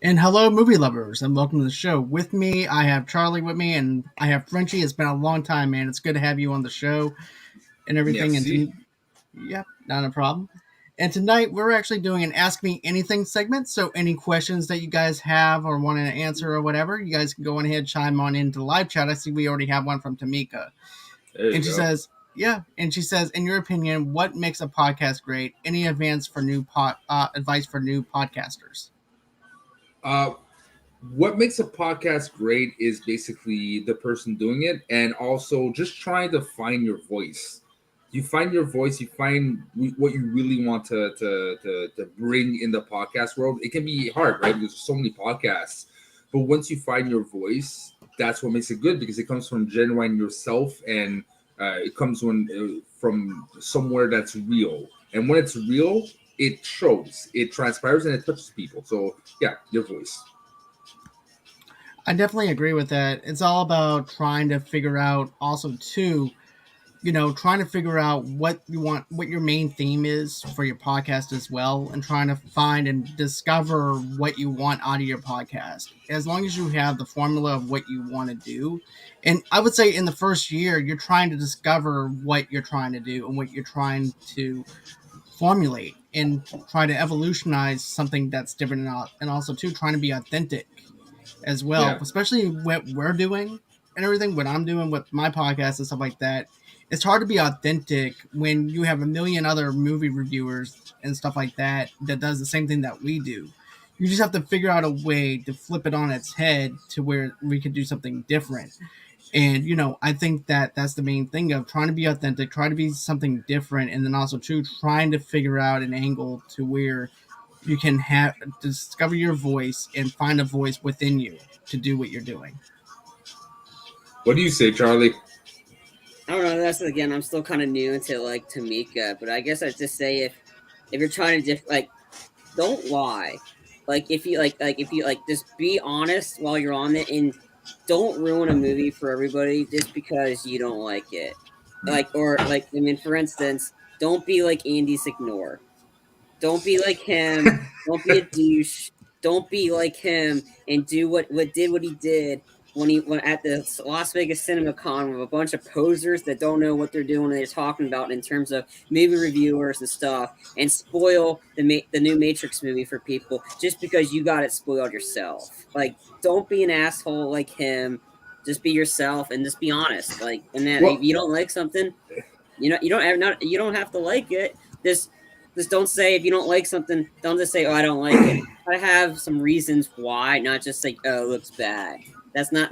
And hello, movie lovers, and welcome to the show. With me, I have Charlie with me, and I have Frenchie. It's been a long time, man. It's good to have you on the show and everything. Merci. Yep, not a problem. And tonight, we're actually doing an Ask Me Anything segment. So, any questions that you guys have or want to answer or whatever, you guys can go on ahead, chime on into the live chat. I see we already have one from Tamika. There And you she go. says, yeah. And she says, in your opinion, what makes a podcast great? Any advice for new podcasters? Uh, what makes a podcast great is basically the person doing it, and also just trying to find your voice. You find your voice. You find what you really want to bring in the podcast world. It can be hard, right? Because there's so many podcasts, but once you find your voice, that's what makes it good because it comes from genuine yourself, and it comes from somewhere that's real. And when it's real, it shows, it transpires, and it touches people. So yeah, your voice. I definitely agree with that. It's all about trying to figure out also too, trying to figure out what you want, what your main theme is for your podcast as well, and trying to find and discover what you want out of your podcast. As long as you have the formula of what you want to do. And I would say in the first year, you're trying to discover what you're trying to do and what you're trying to formulate and try to evolutionize something that's different and also too trying to be authentic as well, Yeah. especially what we're doing and everything, what I'm doing with my podcast and stuff like that. It's hard to be authentic when you have a million other movie reviewers and stuff like that that does the same thing that we do. You just have to figure out a way to flip it on its head to where we could do something different. And I think that that's the main thing of trying to be authentic, try to be something different, and then also too trying to figure out an angle to where you can have discover your voice and find a voice within you to do what you're doing. What do you say, Charlie? I don't know. That's again. I'm still kind of new into like Tamika, but I guess I'd just say if you're trying to don't lie. Like if you if you just be honest while you're on it, and don't ruin a movie for everybody just because you don't like it. I mean, for instance, don't be like Andy Signore. Don't be like him. Don't be a douche. Don't be like him and do what he did when he went at the Las Vegas CinemaCon with a bunch of posers that don't know what they're doing and they're talking about in terms of movie reviewers and stuff, and spoil the new Matrix movie for people just because you got it spoiled yourself. Like, don't be an asshole like him. Just be yourself and just be honest. Like, and then if Well, you don't like something, you don't have to like it. Just don't say if you don't like something. Don't just say, "Oh, I don't like it." I have some reasons why, not just like, "Oh, it looks bad." That's not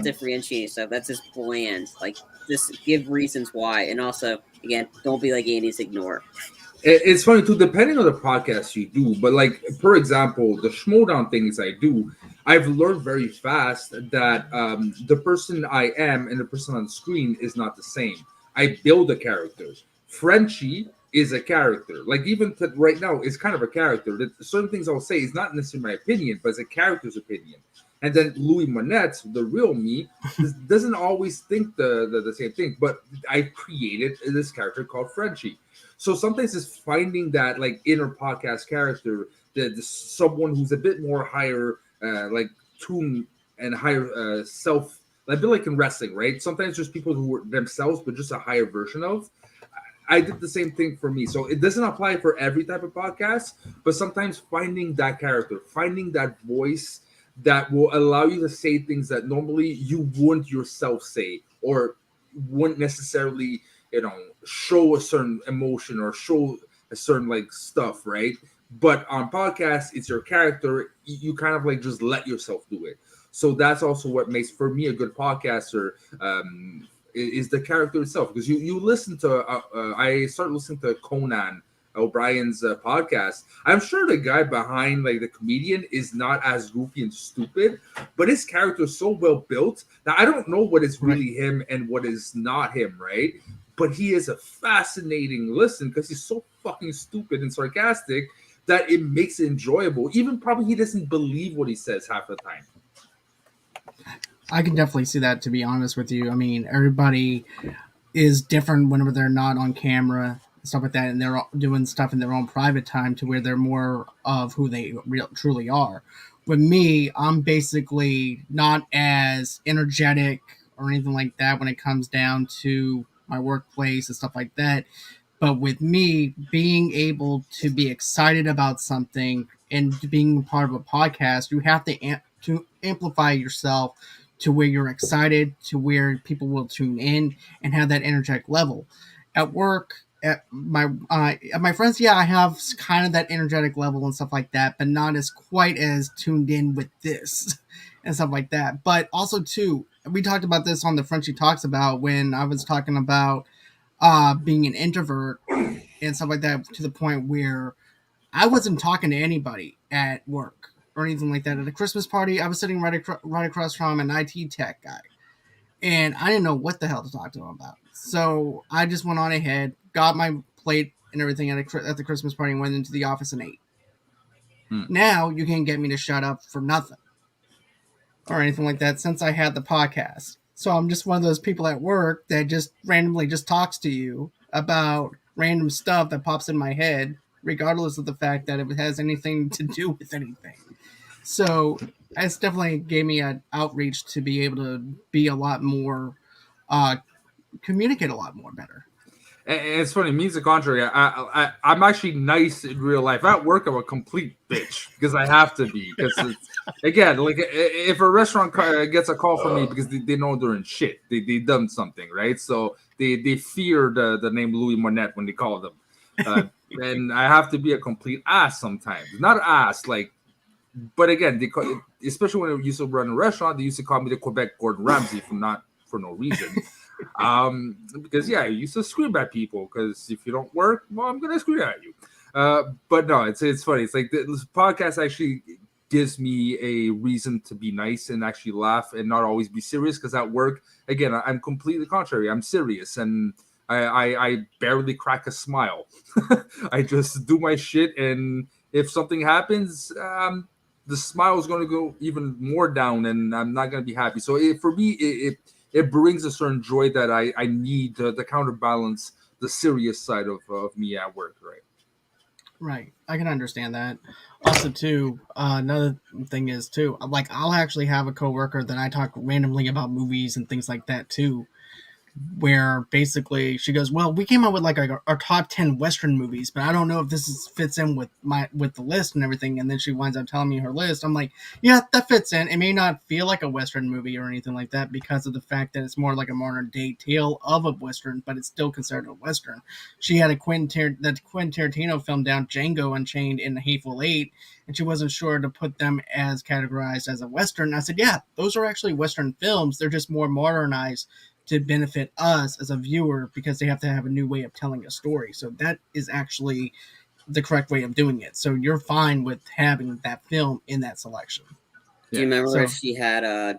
differentiating stuff. That's just bland. Like, just give reasons why, and also again, don't be like Andy's ignore. it's funny too, depending on the podcast you do. But like, for example, the Schmodown things I do, I've learned very fast that the person I am and the person on the screen is not the same. I build a character. Frenchie is a character. Like even right now, is kind of a character. That certain things I'll say is not necessarily my opinion, but it's a character's opinion. And then Louis Monette, the real me, doesn't always think the same thing. But I created this character called Frenchie. So sometimes it's finding that like inner podcast character, the someone who's a bit more higher, like tune and higher self. A bit like in wrestling, right? Sometimes there's people who are themselves, but just a higher version of. I did the same thing for me. So it doesn't apply for every type of podcast, but sometimes finding that character, finding that voice that will allow you to say things that normally you wouldn't yourself say, or wouldn't necessarily, show a certain emotion or show a certain like stuff, right? But on podcasts, it's your character. You kind of like just let yourself do it. So that's also what makes for me a good podcaster. Is the character itself, because you listen to I started listening to Conan O'Brien's podcast. I'm sure the guy behind like the comedian is not as goofy and stupid, but his character is so well built that I don't know what is Right. really him and what is not him, right? But he is a fascinating listen because he's so fucking stupid and sarcastic that it makes it enjoyable. Even probably he doesn't believe what he says half the time. I can definitely see that, to be honest with you. I mean, everybody is different whenever they're not on camera and stuff like that, and they're doing stuff in their own private time to where they're more of who they truly are. with me, I'm basically not as energetic or anything like that when it comes down to my workplace and stuff like that. But with me, being able to be excited about something and being part of a podcast, you have to amplify yourself to where you're excited, to where people will tune in and have that energetic level. At work, at my friends, yeah, I have kind of that energetic level and stuff like that, but not as quite as tuned in with this and stuff like that. But also too, we talked about this on the Frenchie Talks about when I was talking about being an introvert and stuff like that, to the point where I wasn't talking to anybody at work or anything like that. At a Christmas party, I was sitting right across from an IT tech guy, and I didn't know what the hell to talk to him about. So I just went on ahead, got my plate and everything at the Christmas party, and went into the office and ate. Hmm. Now you can't get me to shut up for nothing or anything like that since I had the podcast. So I'm just one of those people at work that just randomly just talks to you about random stuff that pops in my head, regardless of the fact that it has anything to do with anything. So it's definitely gave me an outreach to be able to be a lot more, uh, communicate a lot more better. And it's funny, me as a contrary, I'm actually nice in real life. At work, I'm a complete bitch because I have to be. Because again, like if a restaurant gets a call from me because they know they're in shit, they done something, right? So they fear the name Louis Monette when they call them, and I have to be a complete ass sometimes. Not ass, like, but again, especially when I used to run a restaurant, they used to call me the Quebec Gordon Ramsay for no reason. Because yeah, I used to scream at people because if you don't work, well, I'm gonna scream at you. But no, it's funny. It's like this podcast actually gives me a reason to be nice and actually laugh and not always be serious. Because at work, again, I'm completely contrary. I'm serious and I barely crack a smile. I just do my shit, and if something happens, the smile is going to go even more down, and I'm not going to be happy. So for me, it brings a certain joy that I need to counterbalance the serious side of me at work, right? Right. I can understand that. Also, too, another thing is too, like I'll actually have a coworker that I talk randomly about movies and things like that too, where basically she goes, "Well, we came up with like our top 10 Western movies, but I don't know if fits in with the list and everything." And then she winds up telling me her list. I'm like, "Yeah, that fits in. It may not feel like a Western movie or anything like that because of the fact that it's more like a modern day tale of a Western, but it's still considered a Western." She had that Quentin Tarantino film down, Django Unchained and The Hateful Eight, and she wasn't sure to put them as categorized as a Western. I said, "Yeah, those are actually Western films. They're just more modernized to benefit us as a viewer because they have to have a new way of telling a story." So that is actually the correct way of doing it. So you're fine with having that film in that selection. Do you Yeah. remember So if she had a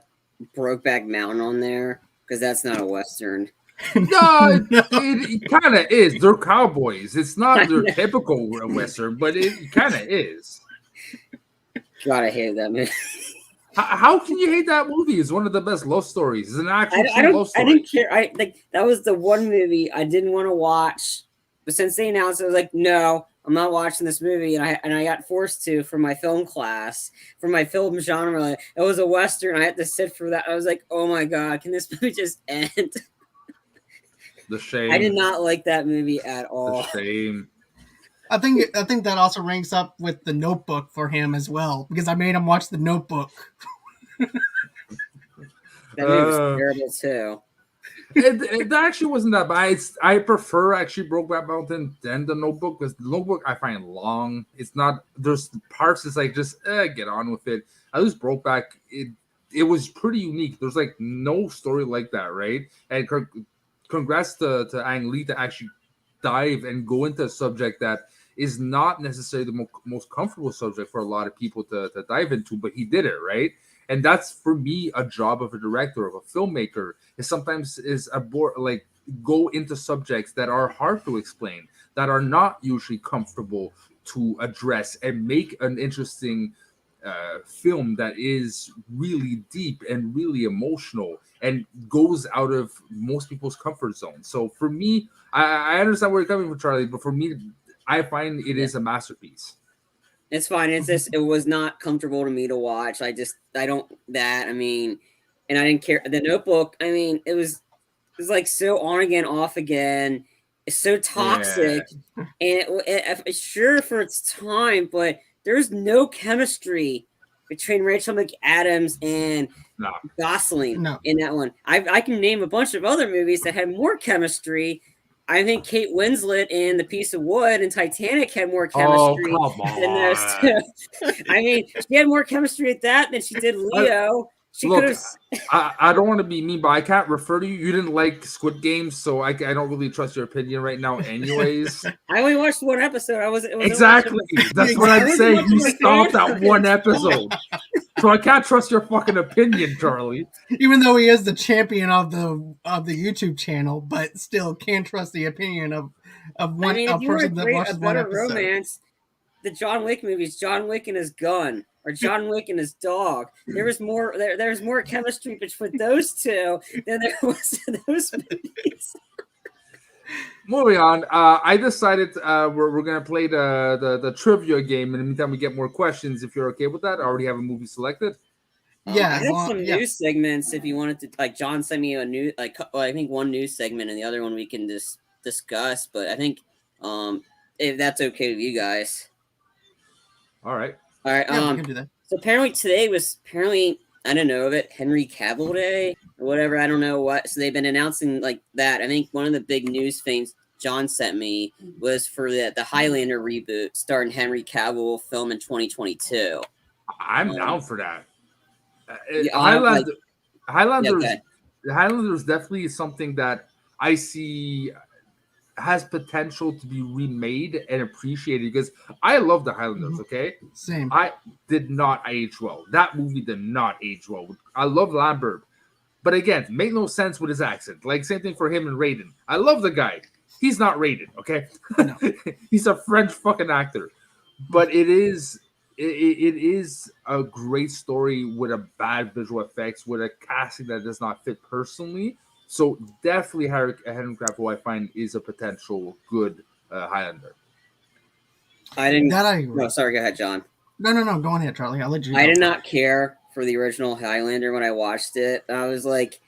Brokeback Mountain on there? Because that's not a Western. No, no. it kind of is. They're cowboys. It's not their typical Western, but it kind of is. God, I hated that movie. How can you hate that movie? It's one of the best love stories. It's an actual true love I story. didn't care. I like that was the one movie I didn't want to watch, but since they announced it, I was like, no, I'm not watching this movie, and I got forced to for my film class, for my film genre. Like, it was a Western. I had to sit for that. I was like, oh my God, can this movie just end? The shame. I did not like that movie at all. The shame. I think that also ranks up with The Notebook for him as well because I made him watch The Notebook. That movie was terrible too. It actually wasn't that bad. I prefer actually Brokeback Mountain than the Notebook because the Notebook I find long. It's not there's parts it's like just get on with it. At least Brokeback it was pretty unique. There's like no story like that, right? And congrats to Ang Lee to actually dive and go into a subject that is not necessarily the most comfortable subject for a lot of people to dive into, but he did it, right? And that's for me a job of a director, of a filmmaker, is sometimes is like go into subjects that are hard to explain, that are not usually comfortable to address, and make an interesting film that is really deep and really emotional and goes out of most people's comfort zone. So for me, I understand where you're coming from, Charlie, but for me, I find it is a masterpiece. It's fine. It's just it was not comfortable to me to watch. I don't that. I mean, and I didn't care. The Notebook. I mean, it was like so on again, off again. It's so Yeah. toxic, and it's sure for its time, but there's no chemistry between Rachel McAdams and No. Gosling No. in that one. I can name a bunch of other movies that had more chemistry. I think Kate Winslet in The Piece of Wood and Titanic had more Oh, chemistry come than those on. two. I mean, she had more chemistry at that than she did Leo. She could Look, have. I don't want to be mean, but I can't refer to you. You didn't like Squid Games, so I don't really trust your opinion right now, anyways. I only watched one episode. I wasn't Exactly. That's what I I'm wasn't saying. watching You my stopped fan. at one episode. So I can't trust your fucking opinion, Charlie. Even though he is the champion of the YouTube channel, but still can't trust the opinion of I one mean, a if you want person to that create a watches one better episode. romance, the John Wick movies, John Wick and his gun, or John Wick and his dog. There was more. There's more chemistry between those two than there was in those movies. Moving on, I decided we're gonna play the trivia game. In the meantime, we get more questions. If you're okay with that, I already have a movie selected. Yeah, I as had long- some yeah. news segments if you wanted to. Like John sent me a new, I think one news segment and the other one we can just discuss. But I think if that's okay with you guys. All right. All right. Yeah, we can do that. So apparently today was I don't know of it, Henry Cavill Day or whatever. I don't know what. So they've been announcing like that. I think one of the big news things John sent me was for the Highlander reboot starring Henry Cavill, film in 2022. I'm down for that. Yeah, Highlanders, okay. Highlanders definitely is something that I see has potential to be remade and appreciated because I love the Highlanders. Mhm. Okay, Same. I did not age well. That movie did not age well. I love Lambert, but again, make no sense with his accent. Like same thing for him and Raiden. I love the guy. He's not Raiden. Okay, No. he's a French fucking actor, but it is a great story with a bad visual effects, with a casting that does not fit personally. So definitely Henry Cavill, I find, is a potential good Highlander. I didn't. That I agree. No, sorry. Go ahead, John. No. Go on ahead, Charlie. I'll let you. I go did first. not care for the original Highlander when I watched it. I was like,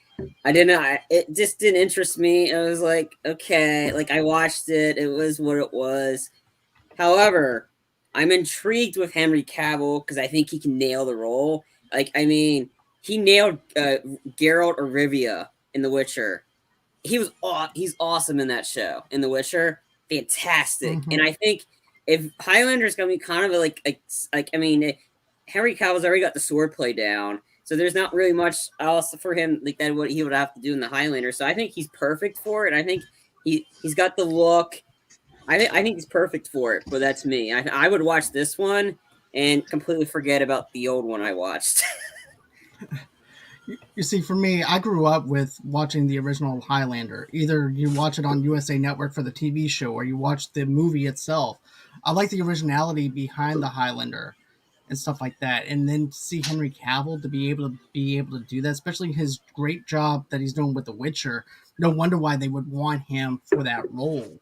I didn't. It just didn't interest me. I was like, okay, like I watched it. It was what it was. However, I'm intrigued with Henry Cavill because I think he can nail the role. Like, I mean, he nailed Geralt of Rivia in The Witcher. He's awesome in that show in The Witcher. Fantastic. Mhm. And I think if Highlander is going to be kind of I mean, Henry Cavill's already got the swordplay down, so there's not really much else for him like that what he would have to do in the Highlander. So I think he's perfect for it. I think he's got the look. I think he's perfect for it. But that's me. I would watch this one and completely forget about the old one I watched. You see, for me, I grew up with watching the original Highlander. Either you watch it on USA Network for the TV show, or you watch the movie itself. I like the originality behind the Highlander and stuff like that. And then to see Henry Cavill to be able to do that, especially his great job that he's doing with The Witcher. No wonder why they would want him for that role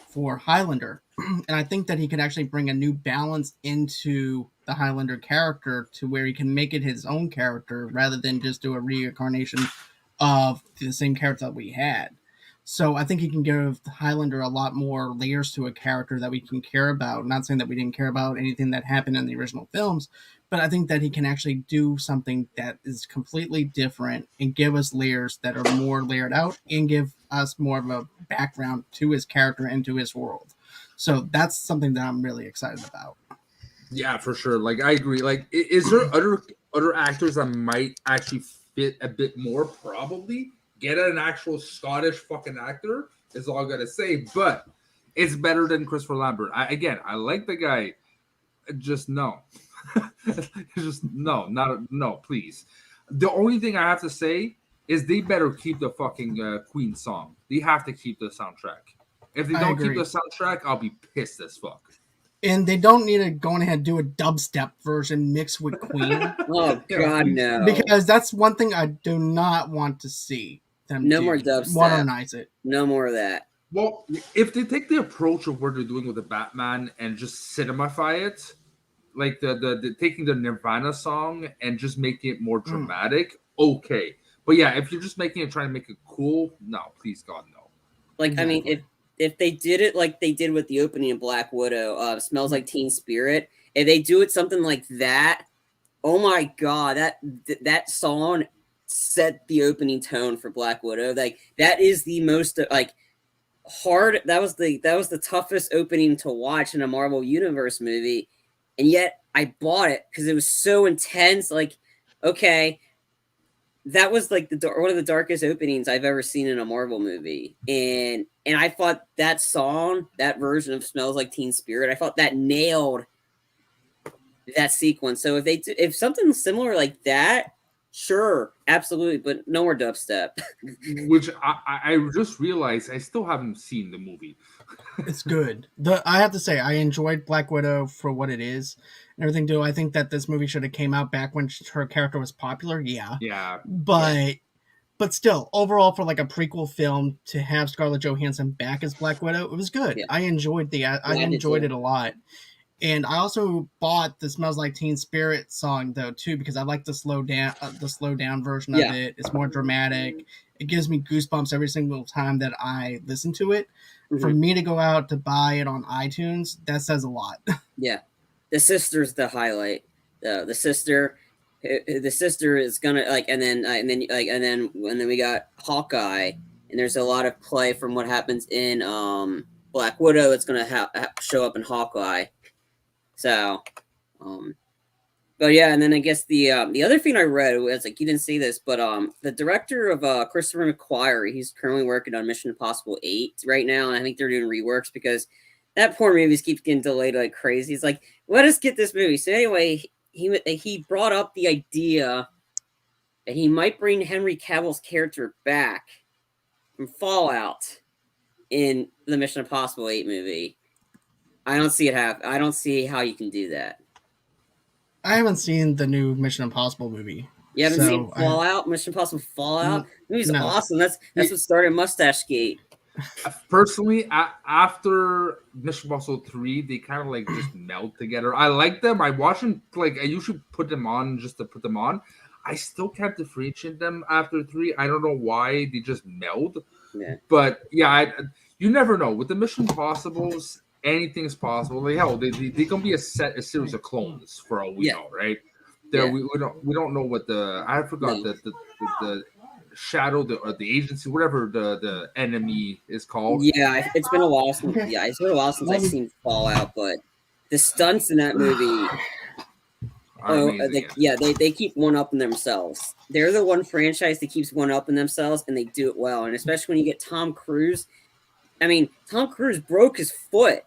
for Highlander. And I think that he could actually bring a new balance into the Highlander character to where he can make it his own character rather than just do a reincarnation of the same character that we had. So I think he can give Highlander a lot more layers to a character that we can care about. Not saying that we didn't care about anything that happened in the original films, but I think that he can actually do something that is completely different and give us layers that are more layered out and give us more of a background to his character and to his world. So that's something that I'm really excited about. Yeah, for sure. Like I agree. Like, is there other actors that might actually fit a bit more? Probably get an actual Scottish fucking actor is all I gotta say. But it's better than Christopher Lambert. I like the guy. Just no, just no, please. The only thing I have to say is they better keep the fucking Queen song. They have to keep the soundtrack. If they I don't keep agree. the soundtrack, I'll be pissed as fuck. And they don't need to go ahead and do a dubstep version mixed with Queen. Oh God, no! Because that's one thing I do not want to see them No do. more dubstep. Modernize it. No more of that. Well, if they take the approach of what they're doing with the Batman and just cinemify it, like the taking the Nirvana song and just making it more dramatic, okay. But yeah, if you're just making it, trying to make it cool, no, please God, no. Like, Exactly. I mean, if they did it like they did with the opening of Black Widow, Smells Like Teen Spirit, if they do it something like that, oh my God, that song set the opening tone for Black Widow. Like, that is the most like hard. That was the toughest opening to watch in a Marvel Universe movie, and yet I bought it because it was so intense. Like, okay, that was like one of the darkest openings I've ever seen in a Marvel movie, and I thought that song, that version of "Smells Like Teen Spirit," I thought that nailed that sequence. So if something similar like that, sure, absolutely, but no more dubstep. Which I just realized I still haven't seen the movie. It's good. I have to say I enjoyed Black Widow for what it is and everything. Do I think that this movie should have came out back when her character was popular? Yeah, Yeah, but still, overall, for like a prequel film to have Scarlett Johansson back as Black Widow, it was good. Yeah, I enjoyed I yeah, I did enjoyed too. it a lot. And I also bought the "Smells Like Teen Spirit" song though too because I like the slow down version of Yeah. it. It's more dramatic. It gives me goosebumps every single time that I listen to it. For Mhm. me to go out to buy it on iTunes, that says a lot. Yeah, the sister's the highlight. The sister, the sister is gonna like, and then we got Hawkeye, and there's a lot of play from what happens in Black Widow. It's gonna show up in Hawkeye. So, um, but yeah, and then I guess the other thing I read was like you didn't see this, but the director of Christopher McQuarrie, he's currently working on Mission Impossible 8 right now, and I think they're doing reworks because that poor movie keeps getting delayed like crazy. He's like, let us get this movie. So anyway, he brought up the idea that he might bring Henry Cavill's character back from Fallout in the Mission Impossible 8 movie. I don't see it happen. I don't see how you can do that. I haven't seen the new Mission Impossible movie, You haven't seen so Fallout, Mission Impossible Fallout? The movie's no. awesome. That's what started Mustache Gate. personally, after Mission Impossible 3, they kind of like just meld together. I like them. I watch them, like I usually put them on just to put them on. I still can't differentiate them after 3. I don't know why they just meld. Yeah. But yeah, you never know. With the Mission Impossibles, anything is possible. Like hell, they can be a series of clones for all we Yeah. know, right? Yeah. We don't know what I forgot No. the shadow or the agency, whatever the enemy is called. Yeah, it's been a while since Okay. it's been a while since I've seen Fallout, but the stunts in that movie, Amazing, they keep one up in themselves. They're the one franchise that keeps one up in themselves, and they do it well. And especially when you get Tom Cruise. I mean, Tom Cruise broke his foot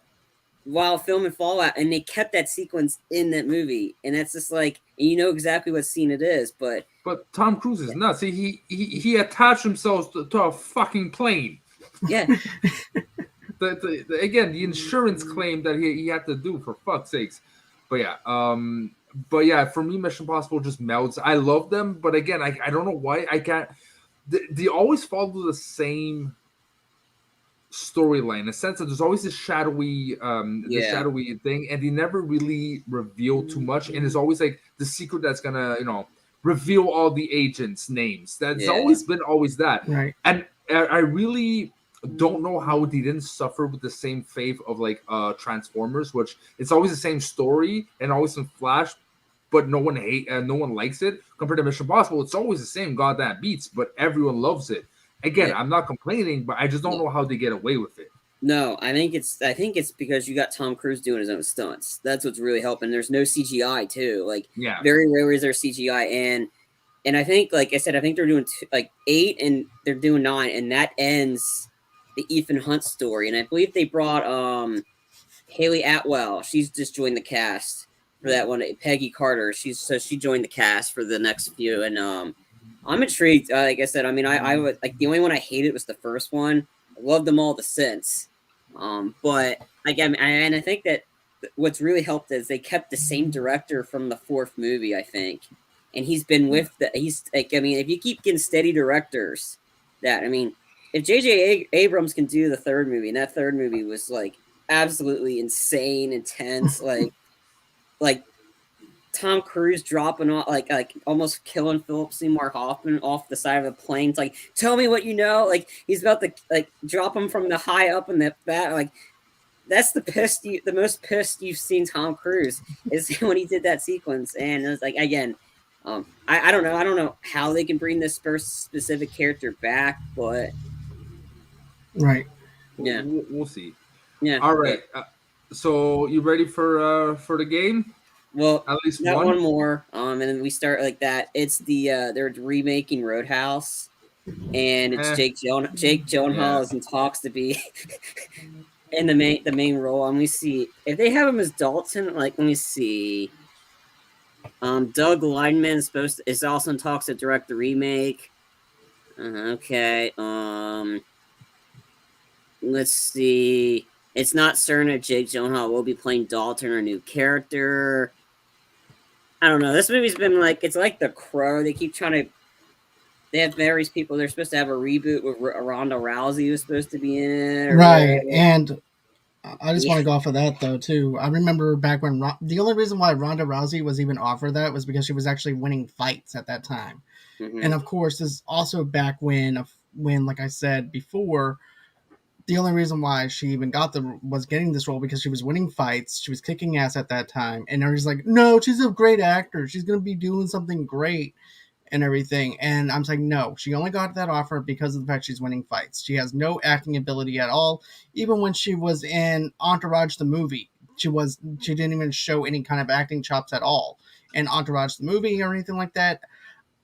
while filming Fallout, and they kept that sequence in that movie, and that's just like, and you know exactly what scene it is, but Tom Cruise is nuts. He attached himself to a fucking plane. yeah. Again, the insurance claim that he had to do, for fuck's sakes. But yeah, for me, Mission Impossible just melts. I love them, but again, I don't know why I can't. They always follow the same storyline, in a sense that there's always this shadowy thing, and they never really reveal too much, and it's always like the secret that's gonna reveal all the agents' names. That's always been that, Right. And I really don't know how they didn't suffer with the same fate of like Transformers, which it's always the same story and always in Flash, but no one likes it. Compared to Mission Impossible, it's always the same goddamn beats, but everyone loves it. Again, I'm not complaining, but I just don't know how they get away with it. No, I think it's because you got Tom Cruise doing his own stunts. That's what's really helping. There's no CGI too. Like very rarely is there CGI, and I think, like I said, I think they're doing 8 and they're doing 9, and that ends the Ethan Hunt story. And I believe they brought Haley Atwell. She's just joined the cast for that one. Peggy Carter. She joined the cast for the next few, and I'm intrigued. Like I said, I mean, I would like the only one I hated was the first one. I loved them all since. But again, and I think that what's really helped is they kept the same director from the 4th movie, I think, and he's been with he's like, I mean, if you keep getting steady directors, if J.J. Abrams can do the 3rd movie, and that 3rd movie was like absolutely insane, intense, like Tom Cruise dropping off, like almost killing Philip Seymour Hoffman off the side of a plane. It's like, tell me what you know. Like he's about to like drop him from the high up in the back. Like that's the most pissed you've seen Tom Cruise is when he did that sequence. And it was like, again, I don't know. I don't know how they can bring this first specific character back, but Right. yeah, We'll see. yeah. All right. So you ready for the game? Well, At least got one? one more. And then we start like that. It's they're remaking Roadhouse, and it's Jake Gyllenhaal Yeah. is in talks to be in the main role. And we see if they have him as Dalton. Like, let me see. Doug Lineman is also in talks to direct the remake. Okay. Let's see. It's not certain if Jake Gyllenhaal will be playing Dalton or a new character. I don't know. This movie's been like, it's like The Crow. They keep trying to. They have various people. They're supposed to have a reboot with Ronda Rousey who's supposed to be in it. Or Right. whatever. And I just Yeah. want to go off of that though too. I remember back when the only reason why Ronda Rousey was even offered that was because she was actually winning fights at that time. Mm-hmm. And of course, this is also back when like I said before, the only reason why she even was getting this role because she was winning fights, she was kicking ass at that time, and everybody's like, no, she's a great actor, she's gonna be doing something great and everything. And I'm saying no, she only got that offer because of the fact she's winning fights. She has no acting ability at all. Even when she was in Entourage the movie, she didn't even show any kind of acting chops at all in Entourage the movie or anything like that.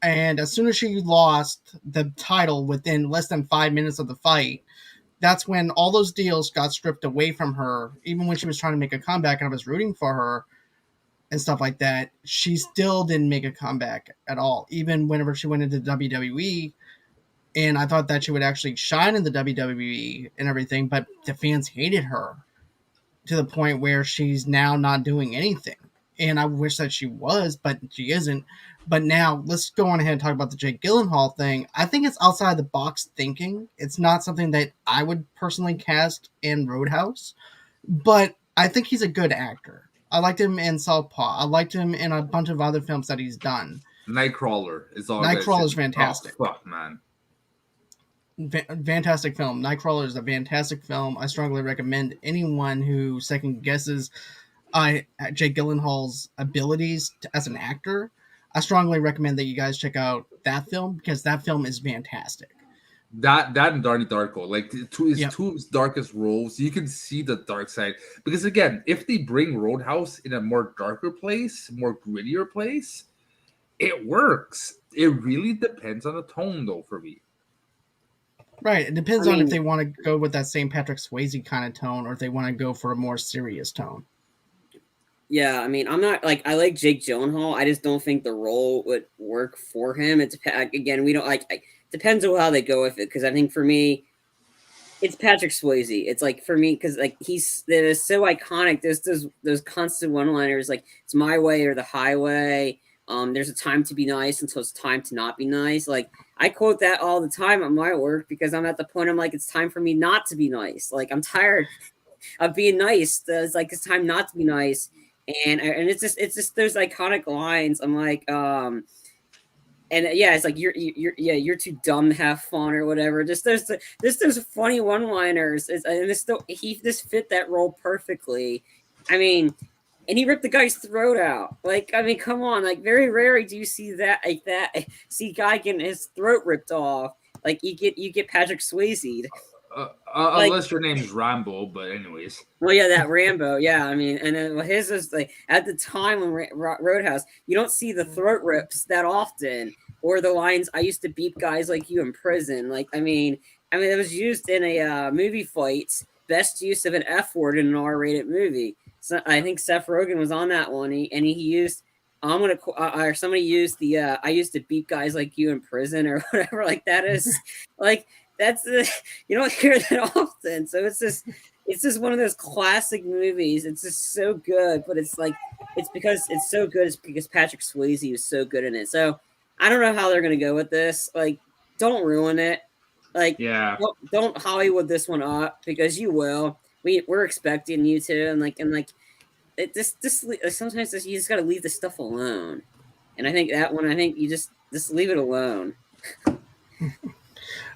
And as soon as she lost the title within less than 5 minutes of the fight, that's when all those deals got stripped away from her. Even when she was trying to make a comeback and I was rooting for her and stuff like that, she still didn't make a comeback at all. Even whenever she went into WWE, and I thought that she would actually shine in the WWE and everything, but the fans hated her to the point where she's now not doing anything. And I wish that she was, but she isn't. But now let's go on ahead and talk about the Jake Gyllenhaal thing. I think it's outside the box thinking. It's not something that I would personally cast in Roadhouse, but I think he's a good actor. I liked him in Southpaw. I liked him in a bunch of other films that he's done. Nightcrawler is all. Nightcrawler's fantastic. Oh, fuck, man. Fantastic film. Nightcrawler is a fantastic film. I strongly recommend anyone who second guesses Jake Gyllenhaal's abilities as an actor. I strongly recommend that you guys check out that film because that film is fantastic. That and Donnie Darko, like his Yep. two darkest roles, you can see the dark side. Because again, if they bring Roadhouse in a more darker place, more grittier place, it works. It really depends on the tone, though, for me. Right. It depends I on if mean- they want to go with that same Patrick Swayze kind of tone or if they want to go for a more serious tone. Yeah, I mean, I'm not like I like Jake Gyllenhaal. I just don't think the role would work for him. It's again, we don't like. Depends on how they go with it. Because I think for me, it's Patrick Swayze. It's like for me because like they're so iconic. There's those constant one-liners like "It's my way or the highway." There's a time to be nice until it's time to not be nice. Like I quote that all the time at my work because I'm at the point I'm like it's time for me not to be nice. Like I'm tired of being nice. It's like it's time not to be nice. And it's just those iconic lines. I'm like, and yeah, it's like you're too dumb to have fun or whatever. Just those funny one-liners. And he just fit that role perfectly. I mean, and he ripped the guy's throat out. Like, I mean, come on. Like, very rarely do you see that see a guy getting his throat ripped off. Like you get Patrick Swayze. Unless your name's Rambo, but anyways. Well, yeah, that Rambo, yeah. I mean, and then his is like at the time when Roadhouse, you don't see the throat rips that often, or the lines "I used to beat guys like you in prison." Like, I mean, it was used in a movie fight. Best use of an F word in an R-rated movie. So I think Seth Rogen was on that one, and he used. I'm gonna or somebody used the "I used to beat guys like you in prison" or whatever. Like that is like. That's you don't hear that often, so it's just one of those classic movies. It's just so good, but it's because it's so good. It's because Patrick Swayze was so good in it. So I don't know how they're gonna go with this. Like, don't ruin it. Like, Yeah, don't Hollywood this one up because you will. We're expecting you to, and sometimes you just gotta leave the stuff alone. And I think that one, I think you just leave it alone.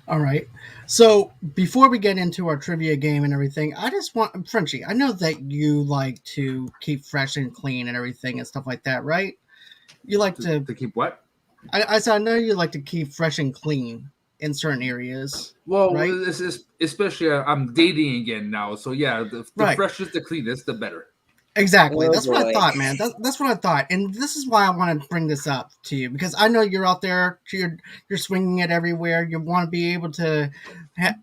All right. So before we get into our trivia game and everything, I just want Frenchie. I know that you like to keep fresh and clean and everything and stuff like that, right? You like to. To keep what? I said I know you like to keep fresh and clean in certain areas, Well, right? this is especially I'm dating again now, so yeah, the Right. freshest, the cleanest, the better. Exactly. Oh That's what I boy. thought, man. That's what I thought, and this is why I want to bring this up to you because I know you're out there, you're swinging it everywhere. You want to be able to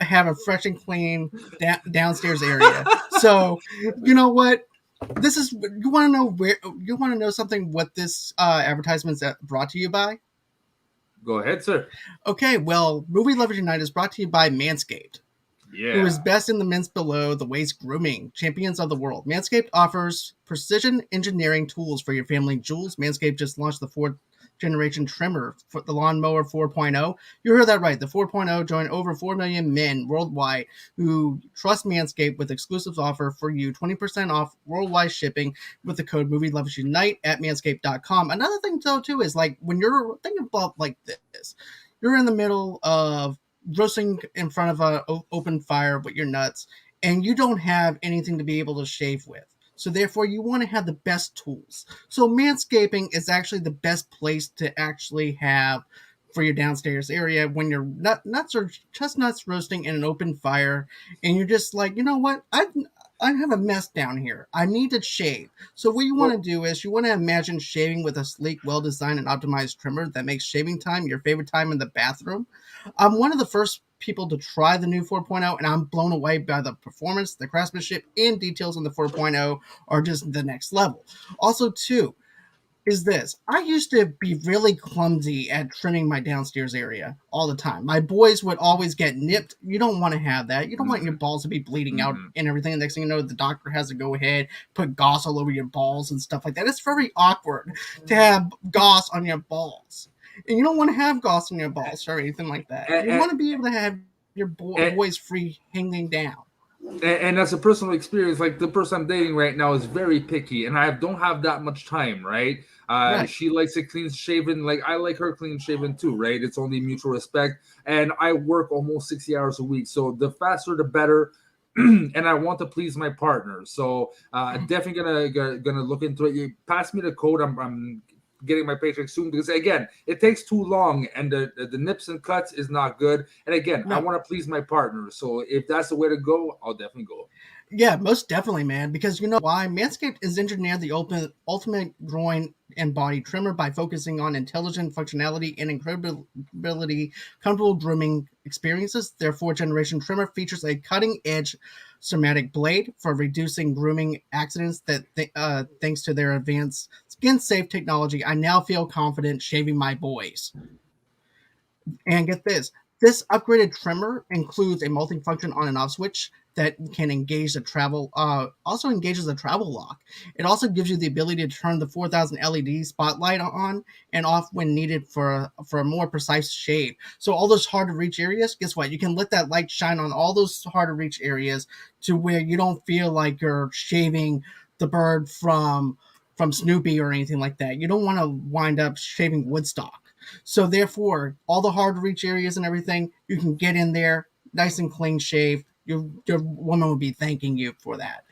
have a fresh and clean downstairs area. So, you know what? This is you want to know where you want to know something. What this advertisement's brought to you by? Go ahead, sir. Okay, well, Movie Lovers Unite is brought to you by Manscaped, who is Yeah. best in the mince below the waist grooming, champions of the world. Manscaped offers precision engineering tools for your family jewels. Manscaped just launched the fourth generation trimmer for the lawnmower 4.0. You heard that right. The 4.0 joined over 4 million men worldwide who trust Manscaped with exclusive offer for you 20% off worldwide shipping with the code Movie Lovers Unite at manscaped.com. Another thing, though, too, is like when you're thinking about like this, you're in the middle of roasting in front of an open fire with your nuts, and you don't have anything to be able to shave with. So therefore, you want to have the best tools. So manscaping is actually the best place to actually have for your downstairs area when your nuts or chestnuts roasting in an open fire, and you're just like, you know what, I have a mess down here. I need to shave. So what you want to Well, do is you want to imagine shaving with a sleek, well-designed, and optimized trimmer that makes shaving time your favorite time in the bathroom. I'm one of the first people to try the new 4.0, and I'm blown away by the performance, the craftsmanship, and details on the 4.0 are just the next level. Also, too, is this. I used to be really clumsy at trimming my downstairs area all the time. My boys would always get nipped. You don't want to have that. You don't want your mm-hmm, balls to be bleeding out mm-hmm. and everything. The next thing you know, the doctor has to go ahead, put gauze all over your balls and stuff like that. It's very awkward to have gauze on your balls. And you don't want to have gauze on your balls or anything like that. You And, want to be able to have your and, boys free hanging down. and as a personal experience, like the person I'm dating right now is very picky, and I don't have that much time, right? Right. She likes it clean shaven, like I like her clean shaven too, right? It's only mutual respect, and I work almost 60 hours a week, so the faster the better. And I want to please my partner, so definitely gonna look into it. You pass me the code. I'm getting my paycheck soon because again, it takes too long, and the nips and cuts is not good. And again, I No. want to please my partner, so if that's the way to go, I'll definitely go. Yeah, most definitely, man. Because you know why? Manscaped is engineered the ultimate groin and body trimmer by focusing on intelligent functionality and incredibility, comfortable grooming experiences. Their fourth generation trimmer features a cutting edge ceramic blade for reducing grooming accidents. Thanks to their advanced skin safe technology, I now feel confident shaving my boys. And get this upgraded trimmer includes a multifunction on and off switch that can engage the travel, also engages the travel lock. It also gives you the ability to turn the 4000 LED spotlight on and off when needed for a more precise shave. So all those hard to reach areas, guess what? You can let that light shine on all those hard to reach areas to where you don't feel like you're shaving the bird from Snoopy or anything like that. You don't want to wind up shaving Woodstock. So therefore, all the hard to reach areas and everything, you can get in there, nice and clean shaved. Your woman will be thanking you for that.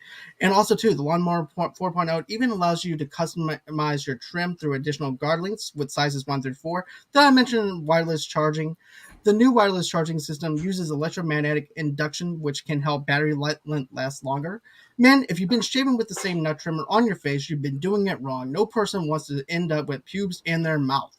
And also too, the Lawnmower 4.0 even allows you to customize your trim through additional guard links with sizes 1 through 4. Did I mention wireless charging? The new wireless charging system uses electromagnetic induction, which can help battery life last longer. Men, if you've been shaving with the same nut trimmer on your face, you've been doing it wrong. No person wants to end up with pubes in their mouth.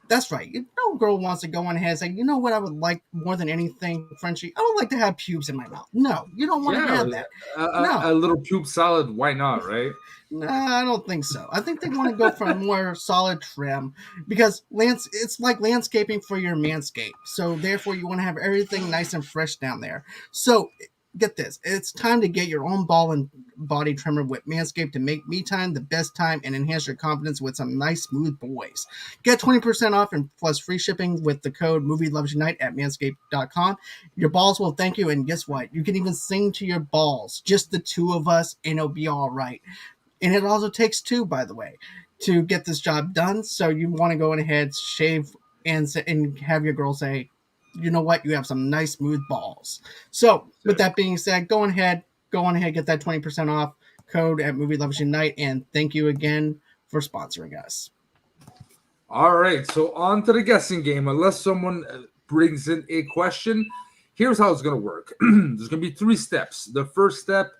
That's right. No girl wants to go on ahead and say, you know what I would like more than anything, Frenchie? I would like to have pubes in my mouth. No, you don't want to Yeah, have that. No, a little pube salad. Why not, right? no, I don't think so. I think they want to go for a more solid trim because it's like landscaping for your manscape. So therefore, you want to have everything nice and fresh down there. So get this: it's time to get your own ball and body trimmer with Manscaped to make me time the best time and enhance your confidence with some nice smooth boys. Get 20% off and plus free shipping with the code Movie Loves Unite at manscaped.com. Your balls will thank you, and guess what? You can even sing to your balls, just the two of us, and it'll be all right. And it also takes two, by the way, to get this job done. So you want to go in ahead, shave, and have your girl say, you know what, you have some nice smooth balls. So with that being said, go on ahead, get that 20% off code at Movie Lovers Unite, and thank you again for sponsoring us. All right, so on to the guessing game. Unless someone brings in a question, here's how it's going to work. There's going to be 3 steps. The first step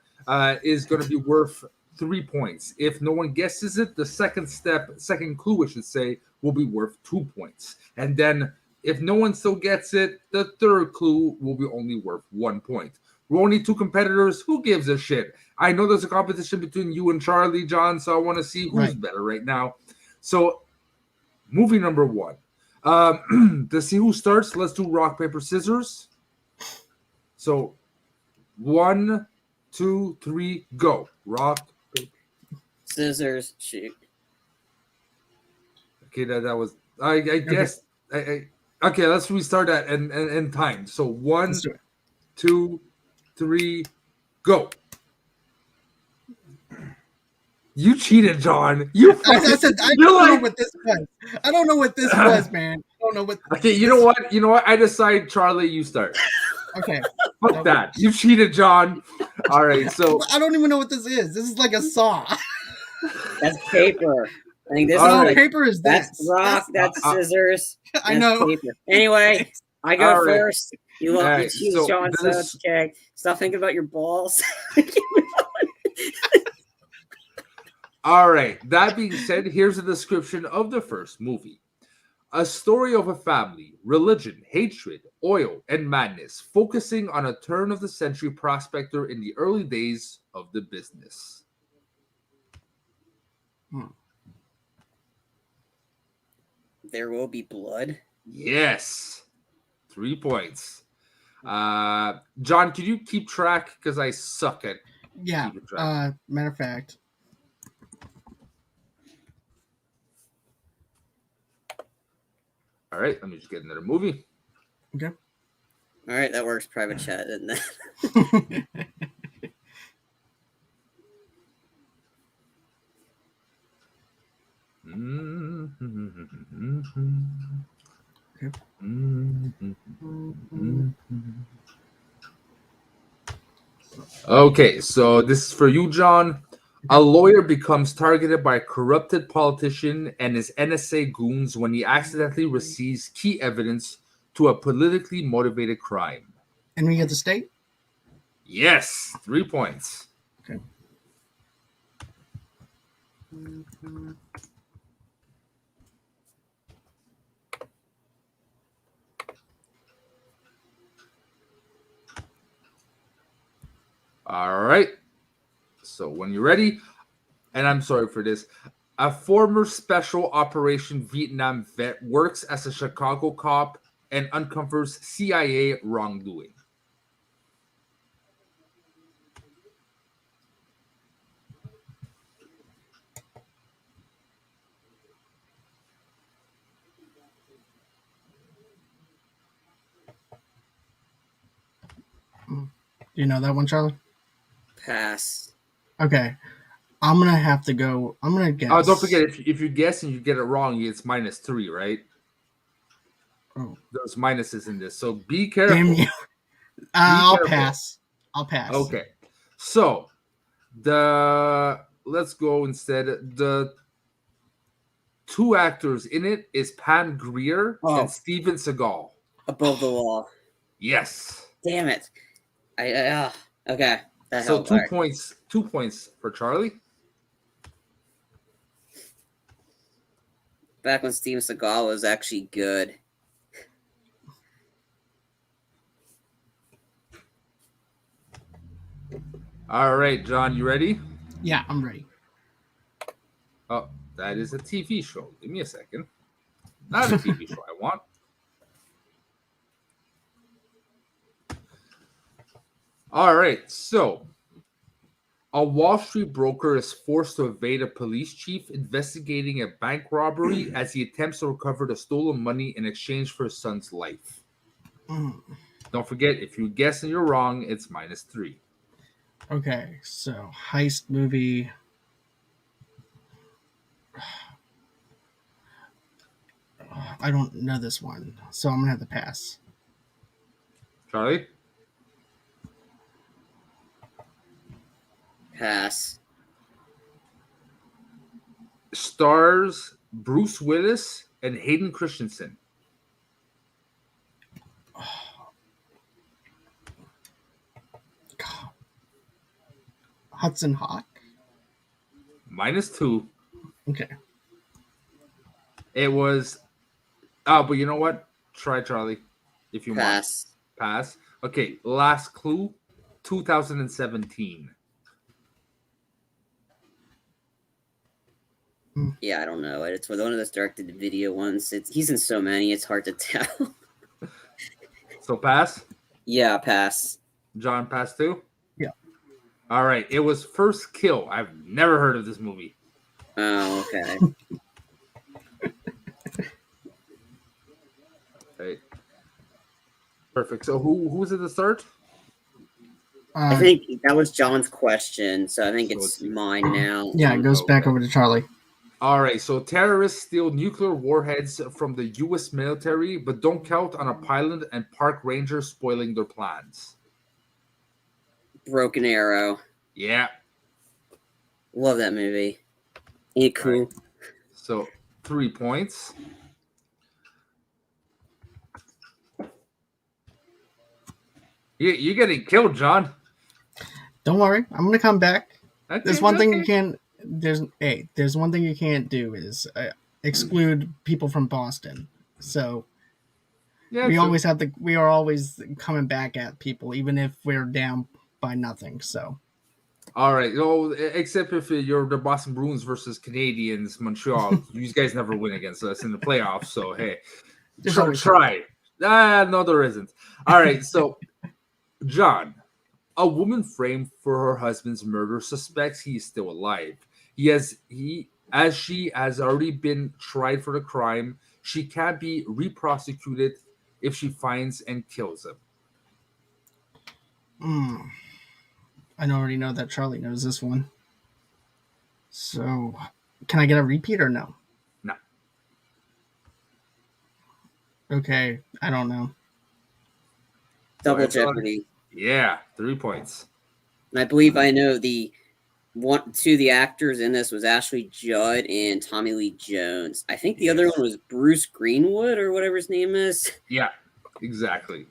is going to be worth 3 points. If no one guesses it, the second clue, I should say, will be worth 2 points. And then if no one still gets it, the third clue will be only worth 1 point. We're only 2 competitors. Who gives a shit? I know there's a competition between you and Charlie, John, so I want to see who's better right now. So movie number 1. To see who starts, let's do rock, paper, scissors. So 1, 2, 3, go. Rock, paper, scissors, shoot. Okay, that was I guess okay, let's restart that and time. So 1, 2, 3, go. You cheated, John. I said I don't know what this was. I don't know what this was, man. I don't know what. Okay, you know what? You know what? I decide, Charlie, you start. Okay. Fuck that. You cheated, John. All right, so I don't even know what this is. This is like a saw. That's paper. I think this is like, paper is this. That's rock. That's scissors. I know. Paper. Anyway, I go first. You choose, so John. Okay. Stop thinking about your balls. All right. That being said, here's a description of the first movie. A story of a family, religion, hatred, oil, and madness, focusing on a turn-of-the-century prospector in the early days of the business. There Will Be Blood? Yes. 3 points. John, can you keep track? Because I suck at keeping track. Matter of fact. All right, let me just get another movie. Okay. All right, that works. Private chat, doesn't it? Okay, so this is for you, John. A lawyer becomes targeted by a corrupted politician and his NSA goons when he accidentally receives key evidence to a politically motivated crime. Enemy of the State? Yes, 3 points. Okay. All right. So when you're ready, and I'm sorry for this, a former Special Operation Vietnam vet works as a Chicago cop and uncovers CIA wrongdoing. Do you know that one, Charlie? Pass. Okay. I'm going to have to go. I'm going to guess. Oh, don't forget, if you guess and you get it wrong, it's -3, right? Oh. There's minuses in this, so be careful. Damn you. I'll pass. Okay. So, let's go instead. The 2 actors in it is Pam Grier and Steven Seagal. Above the Law. Yes. Damn it. Okay. So 2 points. 2 points for Charlie. Back when Steven Seagal was actually good. All right, John, you ready? Yeah, I'm ready. Oh, that is a TV show. Give me a second. Not a TV show I want. All right, so a Wall Street broker is forced to evade a police chief investigating a bank robbery as he attempts to recover the stolen money in exchange for his son's life. Don't forget, if you guess and you're wrong, it's -3. Okay, so heist movie. I don't know this one, so I'm gonna have to pass. Charlie? Pass. Stars Bruce Willis and Hayden Christensen. Hudson Hawk. -2. Okay. It was. Oh, but you know what? Try Charlie, if you Pass. want. Pass. Okay. Last clue. 2017. Yeah, I don't know. It's one of those directed video ones. He's in so many, it's hard to tell. So pass. Yeah, pass. John, pass too. Yeah. All right. It was First Kill. I've never heard of this movie. Oh, okay. Okay. Perfect. So who was at the start? I think that was John's question, so I think So it's mine now. Yeah, it goes back over to Charlie. All right. So terrorists steal nuclear warheads from the U.S. military, but don't count on a pilot and park ranger spoiling their plans. Broken Arrow. Yeah. Love that movie. Ain't it cool? Right. So 3 points. You're getting killed, John. Don't worry, I'm gonna come back. Okay, There's one thing you can't. There's one thing you can't do is exclude people from Boston. So Yeah, we true. always have to. We are always coming back at people, even if we're down by nothing. So. All right. Oh, except if you're the Boston Bruins versus Canadians, Montreal, you guys never win against us in the playoffs. So hey, try. No, there isn't. All right. So, John, a woman framed for her husband's murder suspects he is still alive. As she has already been tried for the crime, she can't be re-prosecuted if she finds and kills him. I already know that Charlie knows this one. So, can I get a repeat or no? No. Okay, I don't know. Double Jeopardy. Yeah, 3 points. And I believe I know two of the actors in this was Ashley Judd and Tommy Lee Jones. I think the other one was Bruce Greenwood or whatever his name is. Yeah, exactly.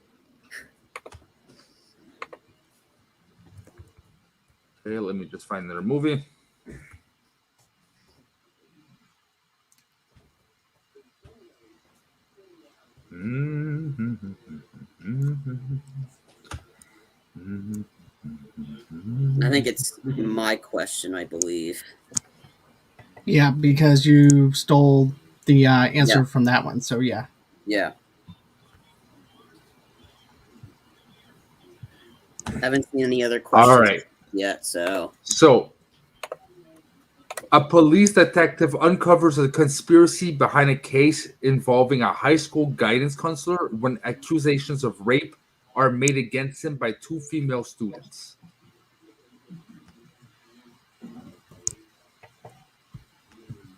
Okay, let me just find another movie. I think it's my question, I believe. Yeah, because you stole the answer from that one. So yeah. Yeah. I haven't seen any other questions yet, so. So, a police detective uncovers a conspiracy behind a case involving a high school guidance counselor when accusations of rape are made against him by 2 female students.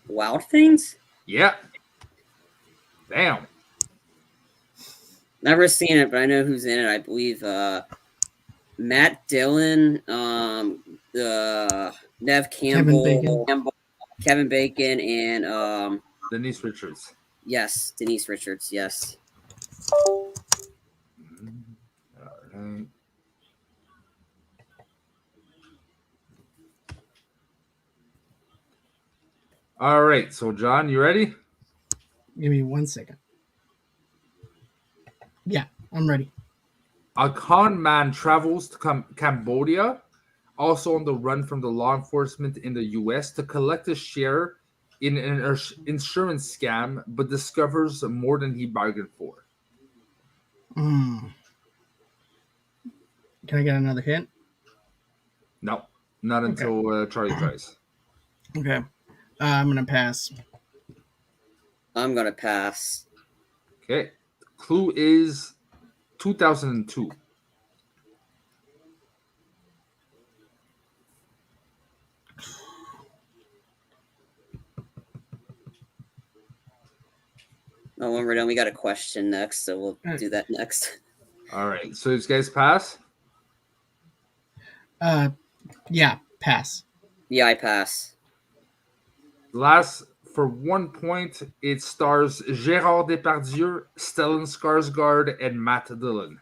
Wild Things? Yeah. Damn. Never seen it, but I know who's in it. I believe Matt Dillon, Nev Campbell, Kevin Bacon, and Denise Richards. Yes, Denise Richards. Yes. All right. All right. So, John, you ready? Give me 1 second. Yeah, I'm ready. A con man travels to Cambodia, also on the run from the law enforcement in the U.S., to collect a share in an insurance scam, but discovers more than he bargained for. Can I get another hint? No, not until Charlie tries. Okay. I'm going to pass. I'm going to pass. Okay. Clue is 2002. Oh, when we're done, we got a question next, so we'll Right. do that next. All right. So you guys pass. Yeah, pass. Yeah, I pass. Last for 1 point, it stars Gérard Depardieu, Stellan Skarsgård, and Matt Dillon.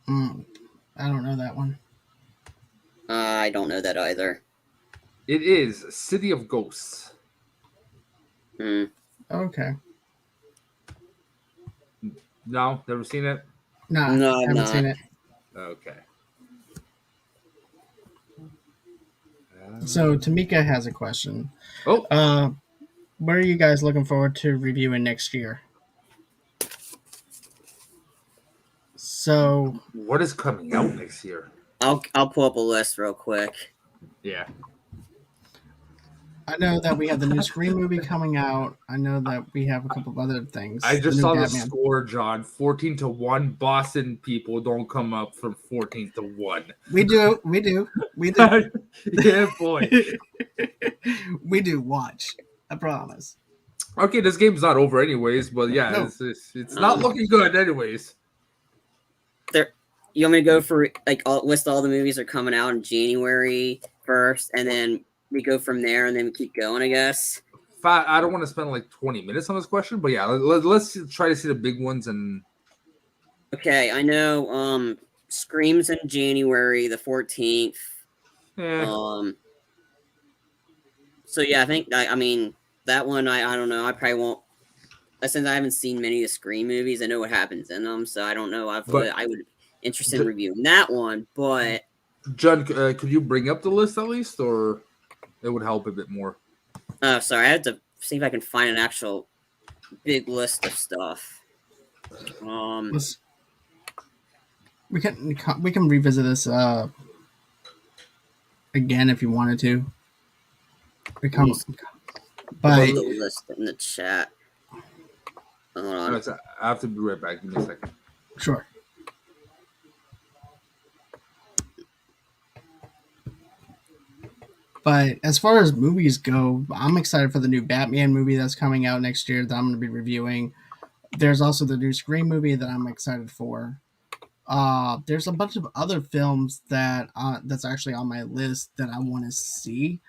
I don't know that one. I don't know that either. It is City of Ghosts. Okay. No, never seen it. Nah, No, I'm haven't not. seen it. Okay. So Tamika has a question. Oh, What are you guys looking forward to reviewing next year? So what is coming out next year? I'll pull up a list real quick. Yeah. I know that we have the new Scream movie coming out. I know that we have a couple of other things. I just new saw the Batman. score, John. 14-1. Boston people don't come up from 14-1. We do. Yeah, boy. We do. Watch. I promise. Okay, this game's not over anyways, but yeah, No. it's not looking good anyways. You want me to go for list all the movies that are coming out in January first, and then we go from there, and then we keep going, I guess. I don't want to spend like 20 minutes on this question, but yeah, let's try to see the big ones. And okay, I know Scream's in January the 14th. So yeah, I think I mean that one. I don't know. I probably won't. Since I haven't seen many of the Scream movies, I know what happens in them, so I don't know. I would interested in reviewing that one, but John, could you bring up the list at least, or it would help a bit more? Oh, sorry. I have to see if I can find an actual big list of stuff. We can revisit this again if you wanted to. But the list in the chat. Hold on. I have to be right back. Give me a second. Sure. But as far as movies go, I'm excited for the new Batman movie that's coming out next year that I'm going to be reviewing. There's also the new Scream movie that I'm excited for. There's a bunch of other films that that's actually on my list that I want to see.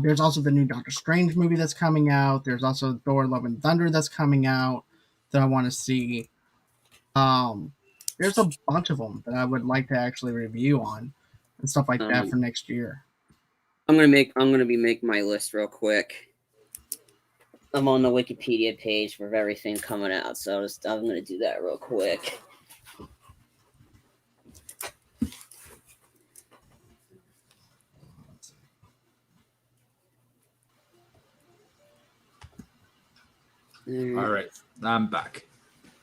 There's also the new Doctor Strange movie that's coming out. There's also Thor: Love and Thunder that's coming out that I want to see. There's a bunch of them that I would like to actually review on and stuff like that for next year. I'm gonna be making my list real quick. I'm on the Wikipedia page for everything coming out, so I'm gonna do that real quick. All right, I'm back.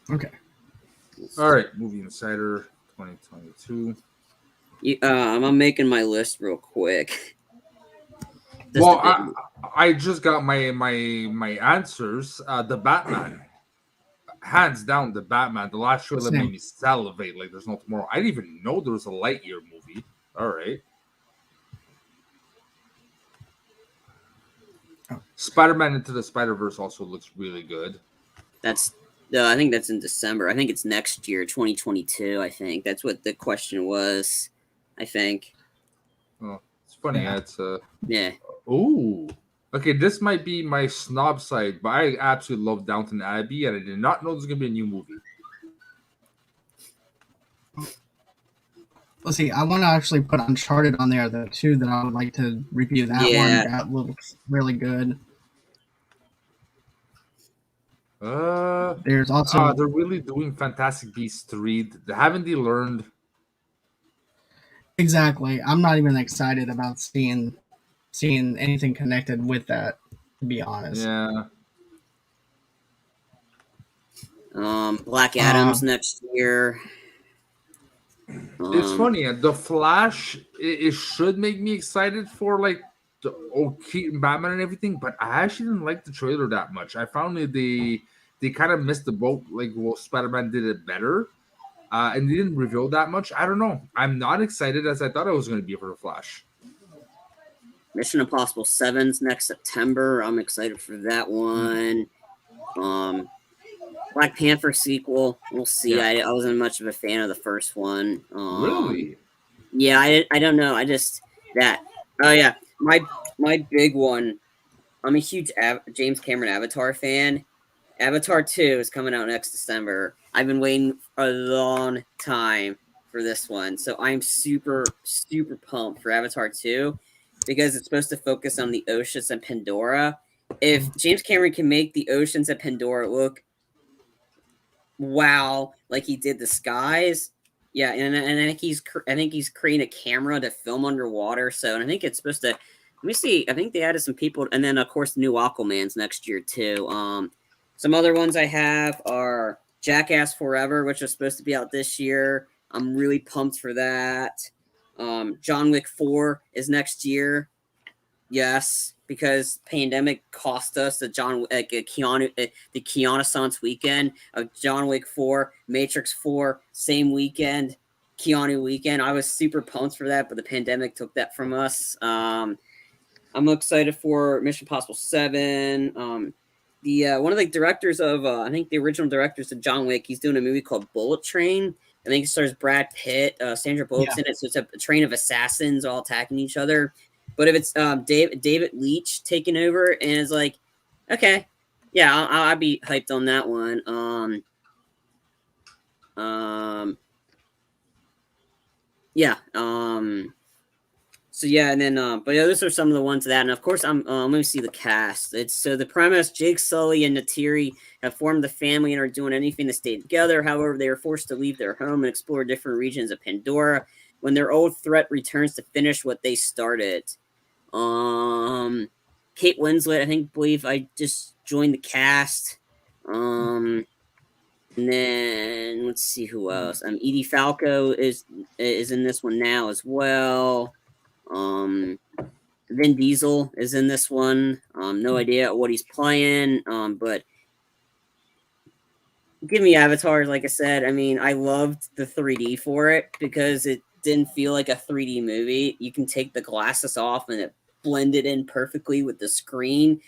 Okay. All right, Movie Insider 2022. I'm making my list real quick. Well, I just got my answers. The Batman, hands down, the Batman. The last trailer made me salivate like there's no tomorrow. I didn't even know there was a Lightyear movie. All right. Spider-Man Into the Spider-Verse also looks really good. I think that's in December. I think it's next year, 2022. I think that's what the question was. I think. Oh, it's funny. Yeah. It's yeah. Ooh. Okay, this might be my snob side, but I absolutely love Downton Abbey, and I did not know there's gonna be a new movie. Let's see. I want to actually put Uncharted on there though too. That I would like to review that one. That looks really good. There's also they're really doing Fantastic Beasts 3. Haven't they learned? Exactly. I'm not even excited about seeing anything connected with that, to be honest. Yeah. Black Adam's next year. It's funny. The Flash, it should make me excited for like the old Keaton Batman and everything, but I actually didn't like the trailer that much. I found that they kind of missed the boat. Like, well, Spider-Man did it better, and they didn't reveal that much. I don't know. I'm not excited as I thought I was going to be for the Flash. Mission Impossible 7's next September. I'm excited for that one. Black Panther sequel. We'll see. Yeah. I wasn't much of a fan of the first one. Really? Yeah, I don't know. I just that. Oh yeah, my big one. I'm a huge James Cameron Avatar fan. Avatar 2 is coming out next December. I've been waiting a long time for this one. So I'm super, super pumped for Avatar 2 because it's supposed to focus on the oceans and Pandora. If James Cameron can make the oceans of Pandora look wow, like he did the skies, yeah, and I think he's creating a camera to film underwater. So, and I think it's supposed to. Let me see. I think they added some people, and then of course, the new Aquaman's next year too. Some other ones I have are Jackass Forever, which is supposed to be out this year. I'm really pumped for that. John Wick 4 is next year. Yes, because pandemic cost us the the Keanu weekend of John Wick 4, Matrix 4, same weekend, Keanu weekend. I was super pumped for that, but the pandemic took that from us. I'm excited for Mission Impossible 7. The one of the directors of I think the original directors of John Wick, he's doing a movie called Bullet Train. I think it stars Brad Pitt, Sandra Bullock's in it. So it's a train of assassins all attacking each other. But if it's David Leitch taking over and it's like, okay, yeah, I'll be hyped on that one. Yeah. So yeah, and then but yeah, those are some of the ones that, and of course let me see the cast. It's so the premise: Jake Sully and Natiri have formed the family and are doing anything to stay together. However, they are forced to leave their home and explore different regions of Pandora when their old threat returns to finish what they started. Kate Winslet, believe I just joined the cast. And then let's see who else. Edie Falco is in this one now as well. Vin Diesel is in this one. No idea what he's playing. But give me Avatar. Like I said, I mean, I loved the 3D for it because it didn't feel like a 3D movie. You can take the glasses off and it blended in perfectly with the screen.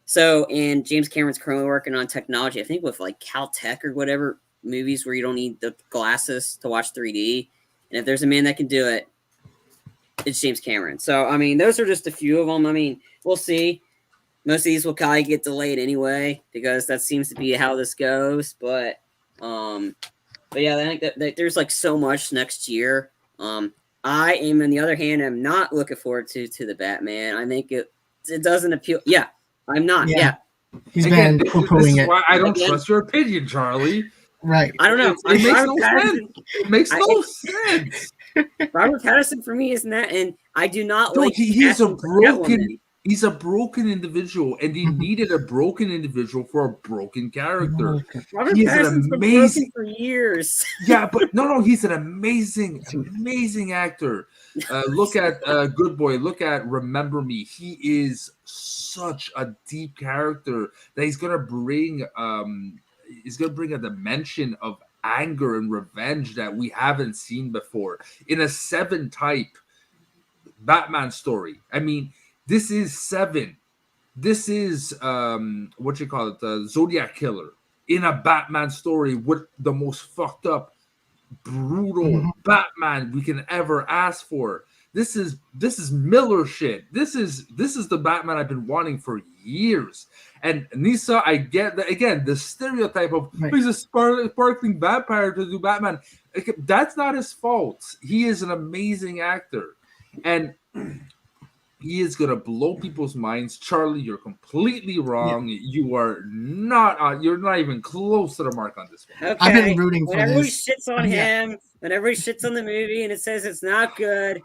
So, and James Cameron's currently working on technology, I think with like Caltech or whatever, movies where you don't need the glasses to watch 3D. And if there's a man that can do it, it's James Cameron. So, I mean, those are just a few of them. I mean, we'll see. Most of these will probably get delayed anyway because that seems to be how this goes. But yeah, I think that there's like so much next year. I am, on the other hand, I'm not looking forward to the Batman. I think it doesn't appeal. Yeah, I'm not. Yeah. He's Again, been this poo-pooing is it. why I don't trust your opinion, Charlie. Right. I don't know. It makes no sense. It makes no sense. Robert Pattinson for me isn't that, and I do not Dude, like. he's a broken. Catwoman. He's a broken individual, and he needed a broken individual for a broken character. Robert He is Pattinson's an been amazing broken for years. Yeah, but no, he's an amazing actor. Look at Good Boy. Look at Remember Me. He is such a deep character that he's gonna bring. He's gonna bring a dimension of anger and revenge that we haven't seen before in a 7 type Batman story. I mean, this is 7. This is what you call it, the Zodiac Killer in a Batman story with the most fucked up, brutal Batman we can ever ask for. This is Miller shit. This is the Batman I've been wanting for years. And Nisa, I get that again. The stereotype of he's a sparkling vampire to do Batman. That's not his fault. He is an amazing actor, and he is gonna blow people's minds. Charlie, you're completely wrong. Yeah. You are not. You're not even close to the mark on this one. Okay. I've been rooting for when everybody this. shits on him, when everybody shits on the movie, and it says it's not good.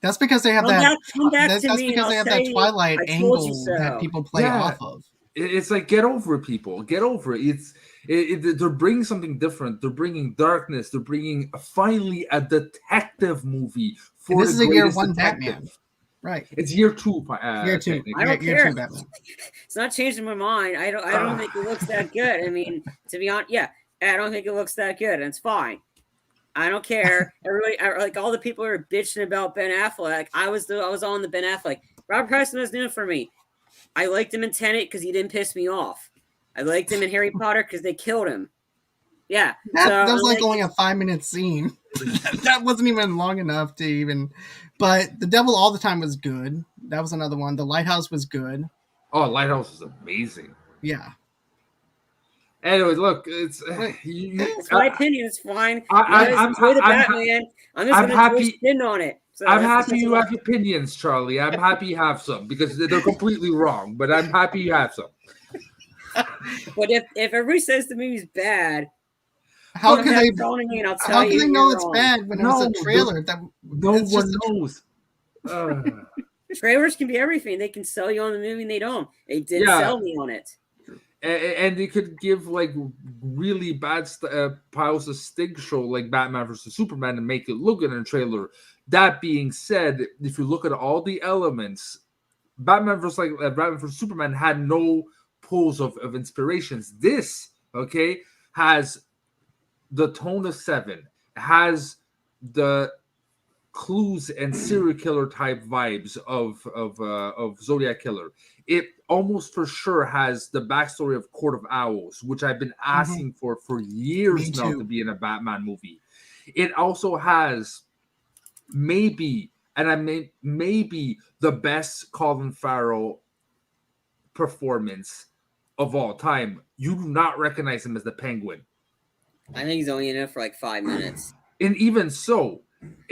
That's because they have come back that's to me because they have that Twilight angle that people play off of. It's like, get over it, people. Get over it. They're bringing something different. They're bringing darkness. They're bringing finally a detective movie for and this the is a year 1 detective. Batman. Right. It's year 2. I don't care. It's not changing my mind. I don't think it looks that good. I mean, to be honest, I don't think it looks that good, and it's fine. I don't care. Everybody, like all the people are bitching about Ben Affleck. I was on the Ben Affleck. Robert Pattinson was new for me. I liked him in Tenet because he didn't piss me off. I liked him in Harry Potter because they killed him. Yeah, that was like like, only a 5-minute scene. That wasn't even long enough to even. But The Devil All the Time was good. That was another one. The Lighthouse was good. Oh, Lighthouse is amazing. Yeah. Anyways, look, it's my opinion. It's fine. I'm enjoy the Batman. I'm just gonna enjoy spin on it. So I'm happy you have opinions, Charlie. I'm happy you have some because they're completely wrong, but I'm happy you have some. But if everybody says the movie's bad, how can they know it's bad when it was a trailer? No one knows. Trailers can be everything. They can sell you on the movie and they don't. They didn't sell me on it. And they could give like really bad piles of stink show like Batman versus Superman and make it look good in a trailer. That being said, if you look at all the elements, Batman versus Superman had no pulls of inspirations. This has the tone of Seven, has the clues and serial killer type vibes of Zodiac Killer. It almost for sure has the backstory of Court of Owls, which I've been asking for years now to be in a Batman movie. It also has maybe the best Colin Farrell performance of all time. You do not recognize him as the Penguin. I think he's only in it for like 5 minutes. And even so,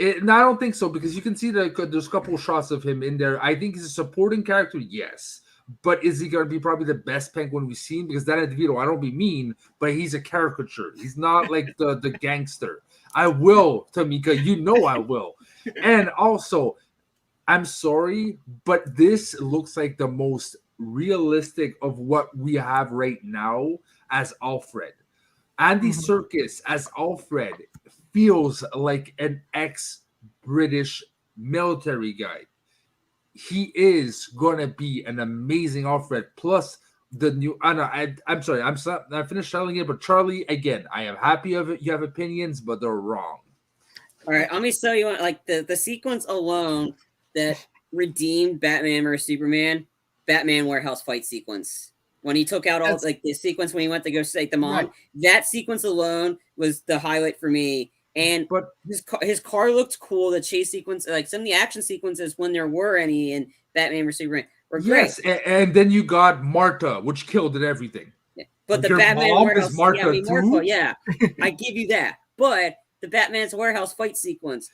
I don't think so, because you can see that there's a couple shots of him in there. I think he's a supporting character, yes. But is he going to be probably the best Penguin we've seen? Because Danny DeVito, I don't be mean, but he's a caricature. He's not like the gangster. I will, Tamika. You know I will. And also, I'm sorry, but this looks like the most realistic of what we have right now as Alfred. Andy Serkis as Alfred feels like an ex-British military guy. He is gonna be an amazing Alfred. Plus the new. I'm sorry. I finished telling it, but Charlie, again, I am happy of it. You have opinions, but they're wrong. All right, let me show you like the sequence alone that redeemed Batman vs Superman. Batman warehouse fight sequence. When he took out all like the sequence when he went to go stake them on, that sequence alone was the highlight for me. And but his car looked cool. The chase sequence, like some of the action sequences, when there were any in Batman vs Superman, were great. Yes, and then you got Marta, which killed at everything. Yeah. But the Batman warehouse, Marta, I give you that. But the Batman's warehouse fight sequence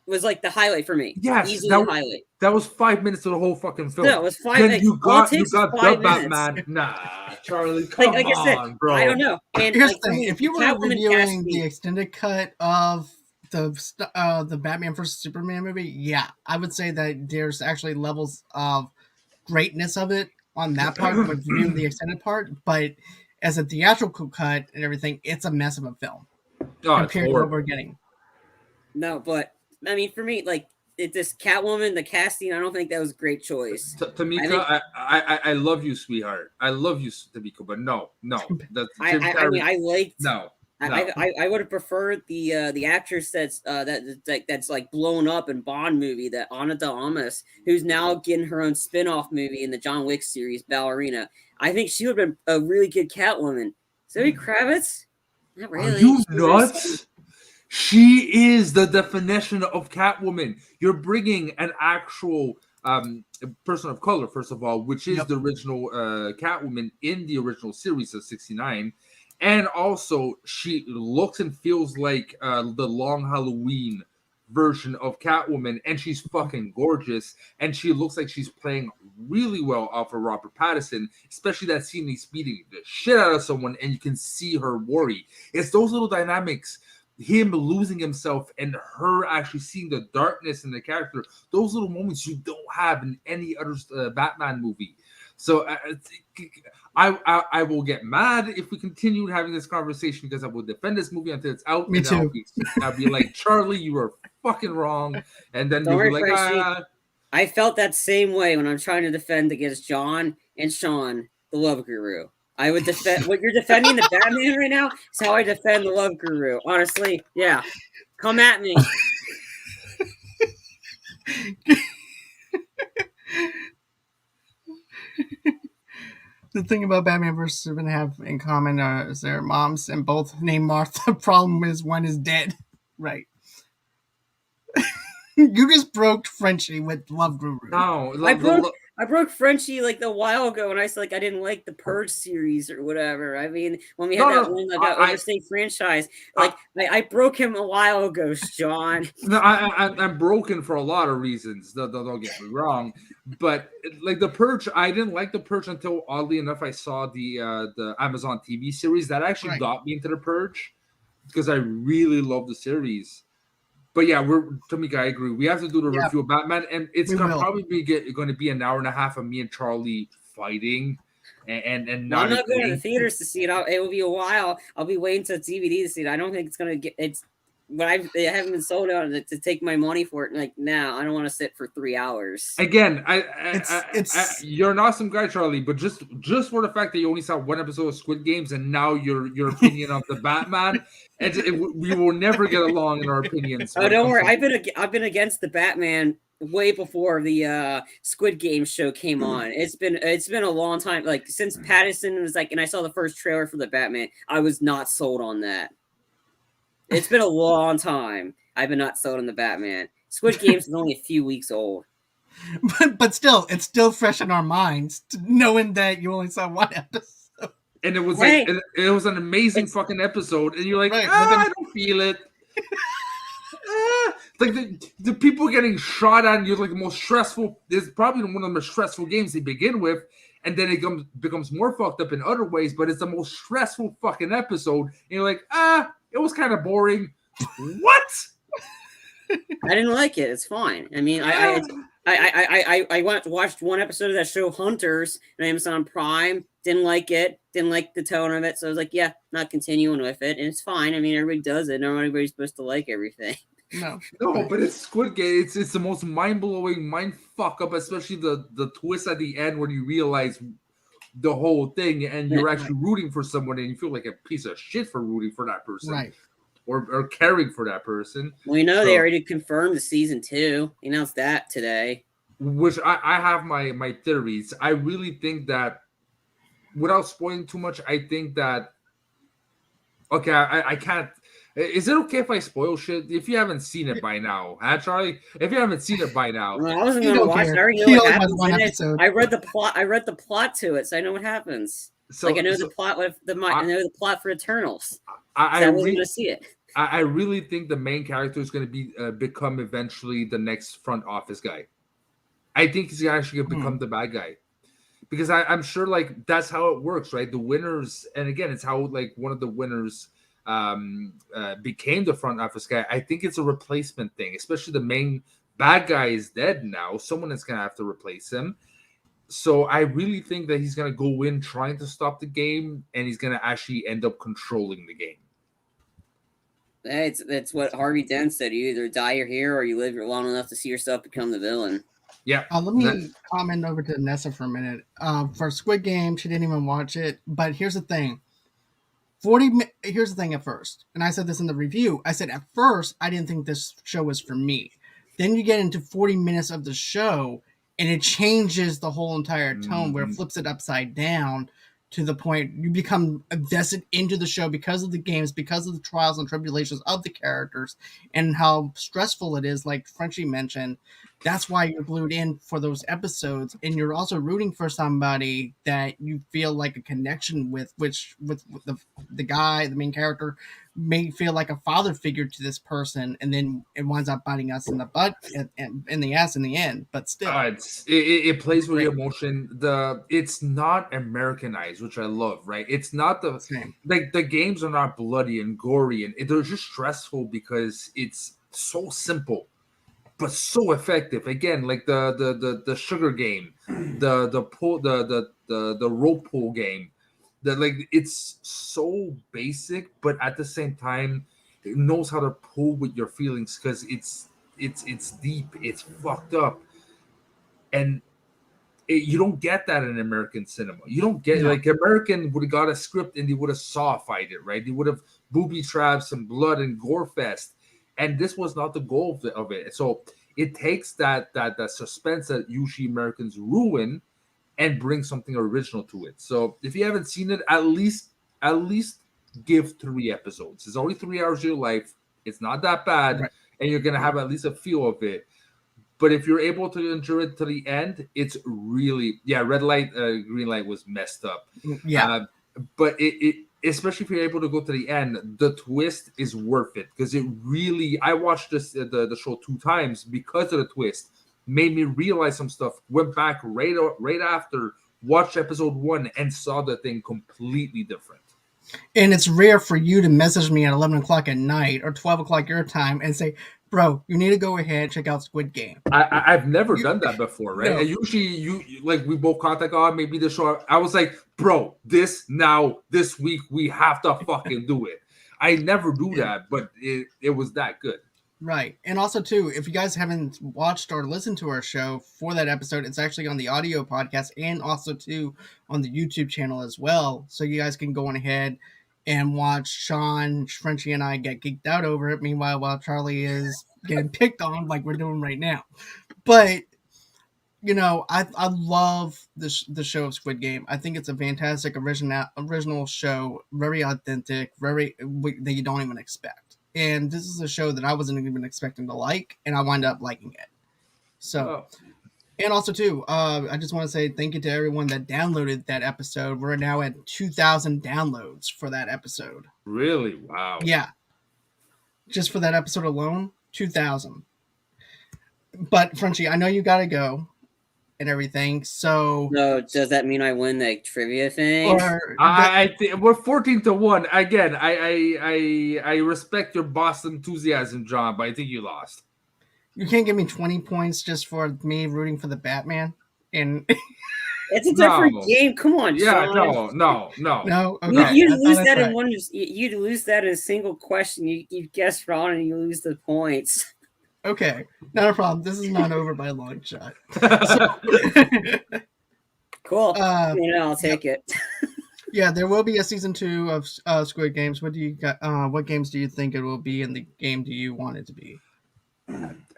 was like the highlight for me. Yes, easily the highlight. That was 5 minutes of the whole fucking film. No, it was 5 minutes. You got the minutes. Batman. Nah, Charlie, come like on, I said, bro. I don't know. And here's the thing: if you were reviewing the extended cut of the Batman vs Superman movie, yeah, I would say that there's actually levels of greatness of it on that part with reviewing the extended part. But as a theatrical cut and everything, it's a mess of a film compared to what we're getting. No, but I mean, for me, like this Catwoman, the casting, I don't think that was a great choice. Tamika, I love you, sweetheart. I love you, Tamika, but no. I liked. No. I would have preferred the actress that's like blown up in Bond movie, that Ana de Armas, who's now getting her own spin-off movie in the John Wick series, Ballerina. I think she would have been a really good Catwoman. Zoe Kravitz? Not really. Are you nuts? She is the definition of Catwoman. You're bringing an actual person of color, first of all, which is the original Catwoman in the original series of 1969. And also, she looks and feels like the Long Halloween version of Catwoman, and she's fucking gorgeous, and she looks like she's playing really well off of Robert Pattinson, especially that scene he's beating the shit out of someone, and you can see her worry. It's those little dynamics, him losing himself and her actually seeing the darkness in the character, those little moments you don't have in any other Batman movie. So I will get mad if we continue having this conversation, because I will defend this movie until it's out. Me too. I'll be like, Charlie, you are fucking wrong. And then you'll be like, I felt that same way when I'm trying to defend against John and Sean, the Love Guru. I would defend what you're defending the Batman right now is how I defend the Love Guru. Honestly, yeah. Come at me. The thing about Batman vs Superman have in common is their moms and both named Martha. Problem is one is dead. Right. You just broke Frenchie with Love Guru. No, I broke Frenchie like a while ago, and I said like I didn't like the Purge series or whatever. I mean, when we had that one like overstate franchise, like I broke him a while ago, John. No, I'm broken for a lot of reasons. Don't get me wrong, but like the Purge, I didn't like the Purge until oddly enough I saw the Amazon TV series that actually got me into the Purge because I really love the series. But yeah, Tamika, I agree. We have to do the review of Batman, and it's probably going to be an hour and a half of me and Charlie fighting, and not. I'm not going to the theaters to see it. It will be a while. I'll be waiting to DVD to see it. I don't think it's going to get. It's but they haven't been sold out to take my money for it. Like, I don't want to sit for 3 hours. Again, you're an awesome guy, Charlie. But just for the fact that you only saw one episode of Squid Games, and now your opinion of the Batman, we will never get along in our opinions. Oh, don't worry. I've been against the Batman way before the Squid Game show came on. It's been a long time. Like since Pattinson was like, and I saw the first trailer for the Batman, I was not sold on that. It's been a long time. I've been not sold on the Batman. Squid Games is only a few weeks old. But still, it's still fresh in our minds, knowing that you only saw one episode. And it was like it was an amazing fucking episode, and you're like, I don't feel it. Like the people getting shot at, and you're like the most stressful. It's probably one of the most stressful games they begin with, and then it becomes more fucked up in other ways. But it's the most stressful fucking episode, and you're like, it was kind of boring. What? I didn't like it. It's fine. I mean, I watched one episode of that show, Hunters, on Amazon Prime. Didn't like it. Didn't like the tone of it. So I was like, yeah, not continuing with it. And it's fine. I mean, everybody does it. Not everybody's supposed to like everything. No, but it's Squid Game. It's the most mind-blowing, mind fuck up, especially the twist at the end when you realize the whole thing and you're actually rooting for someone and you feel like a piece of shit for rooting for that person. Right. Or caring for that person. Well, they already confirmed the season 2. They announced that today. Which I have my theories. I really think that, without spoiling too much, I think that, okay, I can't. Is it okay if I spoil shit? If you haven't seen it by now, Charlie? If you haven't seen it by now. Well, I wasn't going to watch it. I already know what happens in it. I read the plot to it, so I know what happens. So, I know the plot with I know the plot for Eternals. I wasn't going to see it. I really think the main character is going to become eventually the next front office guy. I think he's actually going to become the bad guy, because I'm sure like that's how it works, right? The winners, and again, it's how like one of the winners became the front office guy. I think it's a replacement thing, especially the main bad guy is dead now. Someone is going to have to replace him. So I really think that he's going to go in trying to stop the game, and he's going to actually end up controlling the game. That's what Harvey Dent said. You either die your hero or you live long enough to see yourself become the villain. Yeah. Let me comment over to Nessa for a minute. For Squid Game, she didn't even watch it. But here's the thing. Here's the thing at first. And I said this in the review. I said at first, I didn't think this show was for me. Then you get into 40 minutes of the show, and it changes the whole entire tone where it flips it upside down to the point you become invested into the show because of the games, because of the trials and tribulations of the characters, and how stressful it is, like Frenchie mentioned. That's why you're glued in for those episodes, and you're also rooting for somebody that you feel like a connection with, which with the guy, the main character, may feel like a father figure to this person, and then it winds up biting us in the butt and in the ass in the end. But still, it plays with your emotion. It's not Americanized, which I love. Right? It's not the same. Like the games are not bloody and gory, and they're just stressful because it's so simple but so effective. Again, like the sugar game, the pull, the rope pull game. That like it's so basic, but at the same time, it knows how to pull with your feelings because it's deep, it's fucked up, and you don't get that in American cinema. You don't get like American would have got a script and they would have saw-fied it, right? They would have booby traps and blood and gore fest, and this was not the goal of it. So it takes that suspense that usually Americans ruin and bring something original to it. So if you haven't seen it, at least give 3 episodes. It's only 3 hours of your life. It's not that bad, Right. and you're gonna have at least a feel of it. But if you're able to enjoy it to the end, it's really red light, green light was messed up. Yeah. But it especially if you're able to go to the end, the twist is worth it because it really. I watched the show 2 times because of the twist. Made me realize some stuff. Went back right after, watched episode 1, and saw the thing completely different. And it's rare for you to message me at 11 o'clock at night or 12 o'clock your time and say, bro, you need to go ahead and check out Squid Game. I've never done that before, right? No. And usually you like we both contact maybe the show. I was like, bro, this week we have to fucking do it. I never do that, but it was that good. Right. And also, too, if you guys haven't watched or listened to our show for that episode, it's actually on the audio podcast and also, too, on the YouTube channel as well. So you guys can go on ahead and watch Sean, Frenchie, and I get geeked out over it. Meanwhile, while Charlie is getting picked on like we're doing right now. But, you know, I love the show of Squid Game. I think it's a fantastic original show, very authentic, that you don't even expect. And this is a show that I wasn't even expecting to like, and I wound up liking it. So, and also too, I just want to say thank you to everyone that downloaded that episode. We're now at 2,000 downloads for that episode. Really? Wow. Yeah. Just for that episode alone, 2,000. But Frenchie, I know you gotta go and everything. So does that mean I win the trivia thing? I think we're 14-1. Again, I respect your boss enthusiasm, John, but I think you lost. You can't give me 20 points just for me rooting for the Batman. And it's a different game. Come on, Sean. No. Okay. You'd lose that in one. You'd lose that in a single question. You guess wrong and you lose the points. Okay, not a problem. This is not over by a long shot. Cool. I'll take it. Yeah, there will be a season 2 of Squid Games. What do you got? What games do you think it will be, and the game do you want it to be?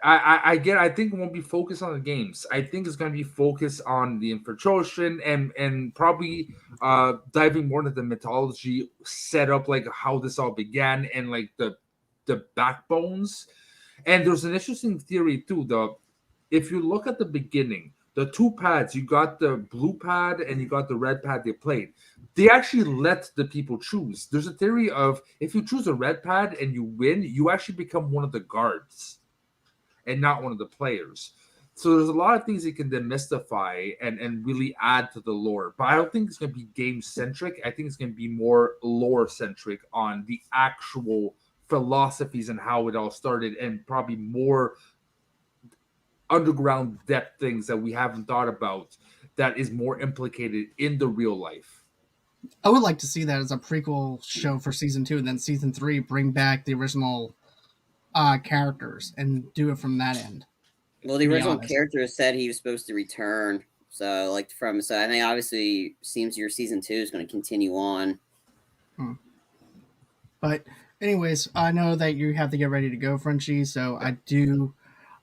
I think it won't be focused on the games. I think it's going to be focused on the infiltration and probably diving more into the mythology setup, like how this all began and like the backbones. And there's an interesting theory too, though. If you look at the beginning, the 2 pads, you got the blue pad and you got the red pad they played. They actually let the people choose. There's a theory of if you choose a red pad and you win, you actually become one of the guards and not one of the players. So there's a lot of things you can demystify and really add to the lore. But I don't think it's going to be game-centric. I think it's going to be more lore-centric on the actual philosophies and how it all started, and probably more underground depth things that we haven't thought about that is more implicated in the real life. I would like to see that as a prequel show for season 2, and then season 3 bring back the original characters and do it from that end. Well, the original character said he was supposed to return, so I think obviously seems your season 2 is going to continue on. But anyways, I know that you have to get ready to go, Frenchie, so I do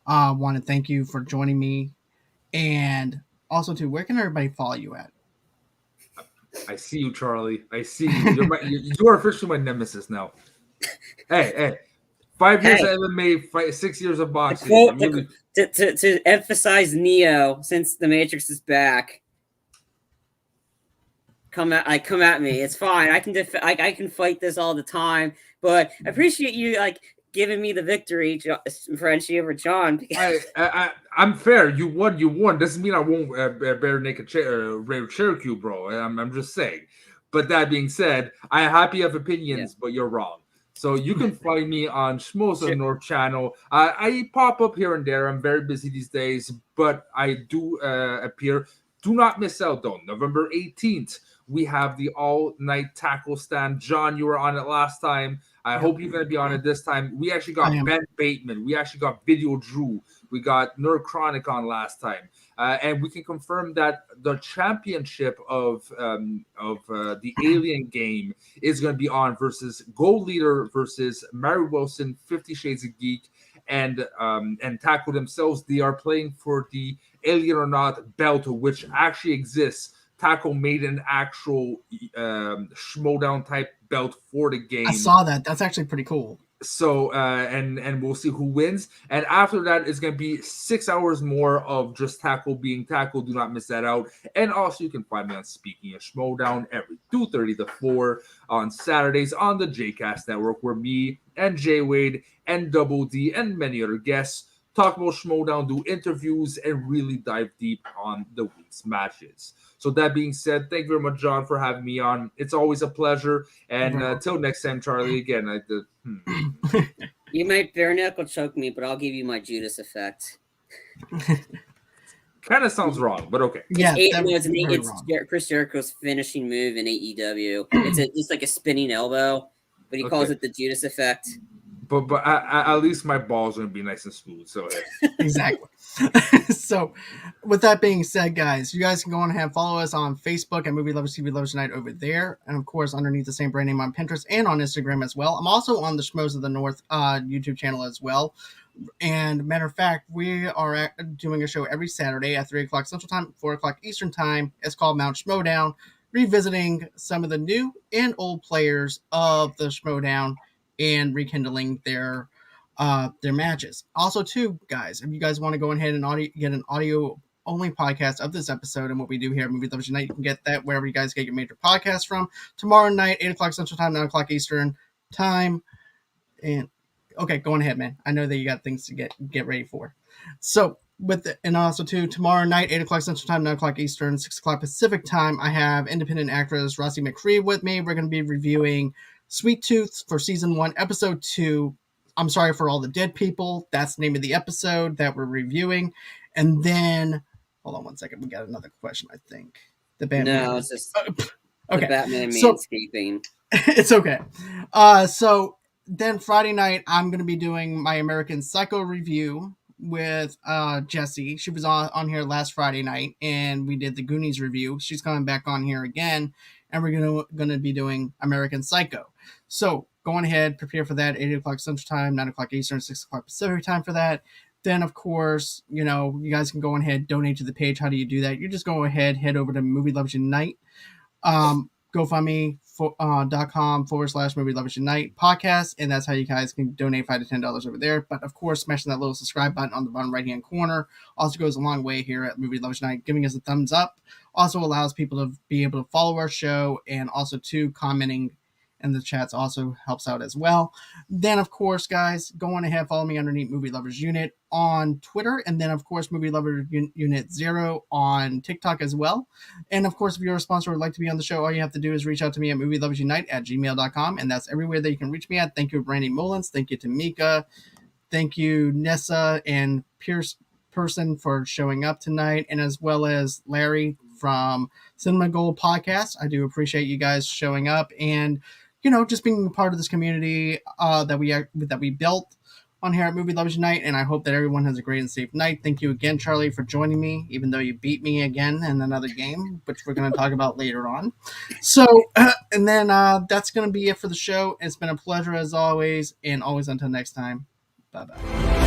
want to thank you for joining me. And also, too, where can everybody follow you at? I see you, Charlie. I see you. You're officially my nemesis now. Hey. 5 years of MMA, 6 years of boxing. To emphasize Neo, since the Matrix is back. Come at me. It's fine. I can fight this all the time. But I appreciate you giving me the victory, Frenchie, over John. I'm fair. You won. Doesn't mean I won't bare naked Cherokee, bro. I'm just saying. But that being said, I am happy of opinions, but you're wrong. So you can find me on Schmoza North channel. I pop up here and there. I'm very busy these days, but I do appear. Do not miss out, though. November 18th, we have the all-night tackle stand. John, you were on it last time. I hope you're going to be on it this time. We actually got Ben Bateman. We actually got Video Drew. We got Nerd Chronic on last time. And we can confirm that the championship of the Alien game is going to be on versus Gold Leader versus Mary Wilson, 50 Shades of Geek, and Taco themselves. They are playing for the Alien or Not belt, which actually exists. Taco made an actual Schmodown type belt for the game. I saw that. That's actually pretty cool. So and we'll see who wins. And after that, it's gonna be 6 hours more of just Tackle being Tackle. Do not miss that out. And also, you can find me on Speaking of Schmodown every 2:30 to 4 on Saturdays on the JCast Network, where me and Jay Wade and Double D and many other guests talk about Schmodown, do interviews, and really dive deep on the week's matches. So that being said, thank you very much, John, for having me on. It's always a pleasure. And until next time, Charlie, again, You might bare knuckle choke me, but I'll give you my Judas effect. Kind of sounds wrong, but okay. Yeah, it's Chris Jericho's finishing move in AEW. It's just like a spinning elbow, but he calls it the Judas effect. But at least my balls are gonna be nice and smooth. So exactly. So, with that being said, guys, you guys can go on ahead and follow us on Facebook at Movie Lovers TV Lovers Tonight over there, and of course underneath the same brand name on Pinterest and on Instagram as well. I'm also on the Schmoes of the North YouTube channel as well. And matter of fact, we are doing a show every Saturday at 3 o'clock Central Time, 4 o'clock Eastern Time. It's called Mount Schmodown, revisiting some of the new and old players of the Schmodown and rekindling their matches. Also, too, guys, if you guys want to go ahead and get an audio only podcast of this episode and what we do here at Movie Lovers Unite, you can get that wherever you guys get your major podcasts from. Tomorrow night, 8 o'clock Central Time, 9 o'clock Eastern Time. And okay, go on ahead, man. I know that you got things to get ready for. So and also too, tomorrow night, 8 o'clock Central Time, 9 o'clock Eastern, 6 o'clock Pacific Time, I have independent actress Rossi McCree with me. We're going to be reviewing Sweet Tooth for Season 1, Episode 2. I'm Sorry for All the Dead People. That's the name of the episode that we're reviewing. And then, hold on one second. We got another question, I think. The Batman. No, it's just okay. The Batman manscaping. It's okay. So then Friday night, I'm going to be doing my American Psycho review with Jessie. She was on here last Friday night, and we did the Goonies review. She's coming back on here again, and we're going to be doing American Psycho. So go on ahead, prepare for that, 8 o'clock Central Time, 9 o'clock Eastern, 6 o'clock Pacific Time for that. Then, of course, you guys can go on ahead, donate to the page. How do you do that? You just go ahead, head over to Movie Lovers Unite, GoFundMe.com/Movie Lovers Unite podcast, and that's how you guys can donate $5 to $10 over there. But, of course, smashing that little subscribe button on the bottom right-hand corner also goes a long way here at Movie Lovers Unite. Giving us a thumbs up also allows people to be able to follow our show, and also, too, commenting and the chats also helps out as well. Then, of course, guys, go on ahead, follow me underneath Movie Lovers Unit on Twitter, and then, of course, Movie Lovers Unit 0 on TikTok as well. And, of course, if you're a sponsor or would like to be on the show, all you have to do is reach out to me at movieloversunite@gmail.com, and that's everywhere that you can reach me at. Thank you, Brandy Mullins. Thank you, Tamika. Thank you, Nessa and Pierce Person for showing up tonight, and as well as Larry from Cinema Gold Podcast. I do appreciate you guys showing up and just being a part of this community that we built on here at Movie Lovers Unite, and I hope that everyone has a great and safe night. Thank you again, Charlie, for joining me, even though you beat me again in another game, which we're going to talk about later on. So, and then that's going to be it for the show. It's been a pleasure as always, and always until next time. Bye-bye.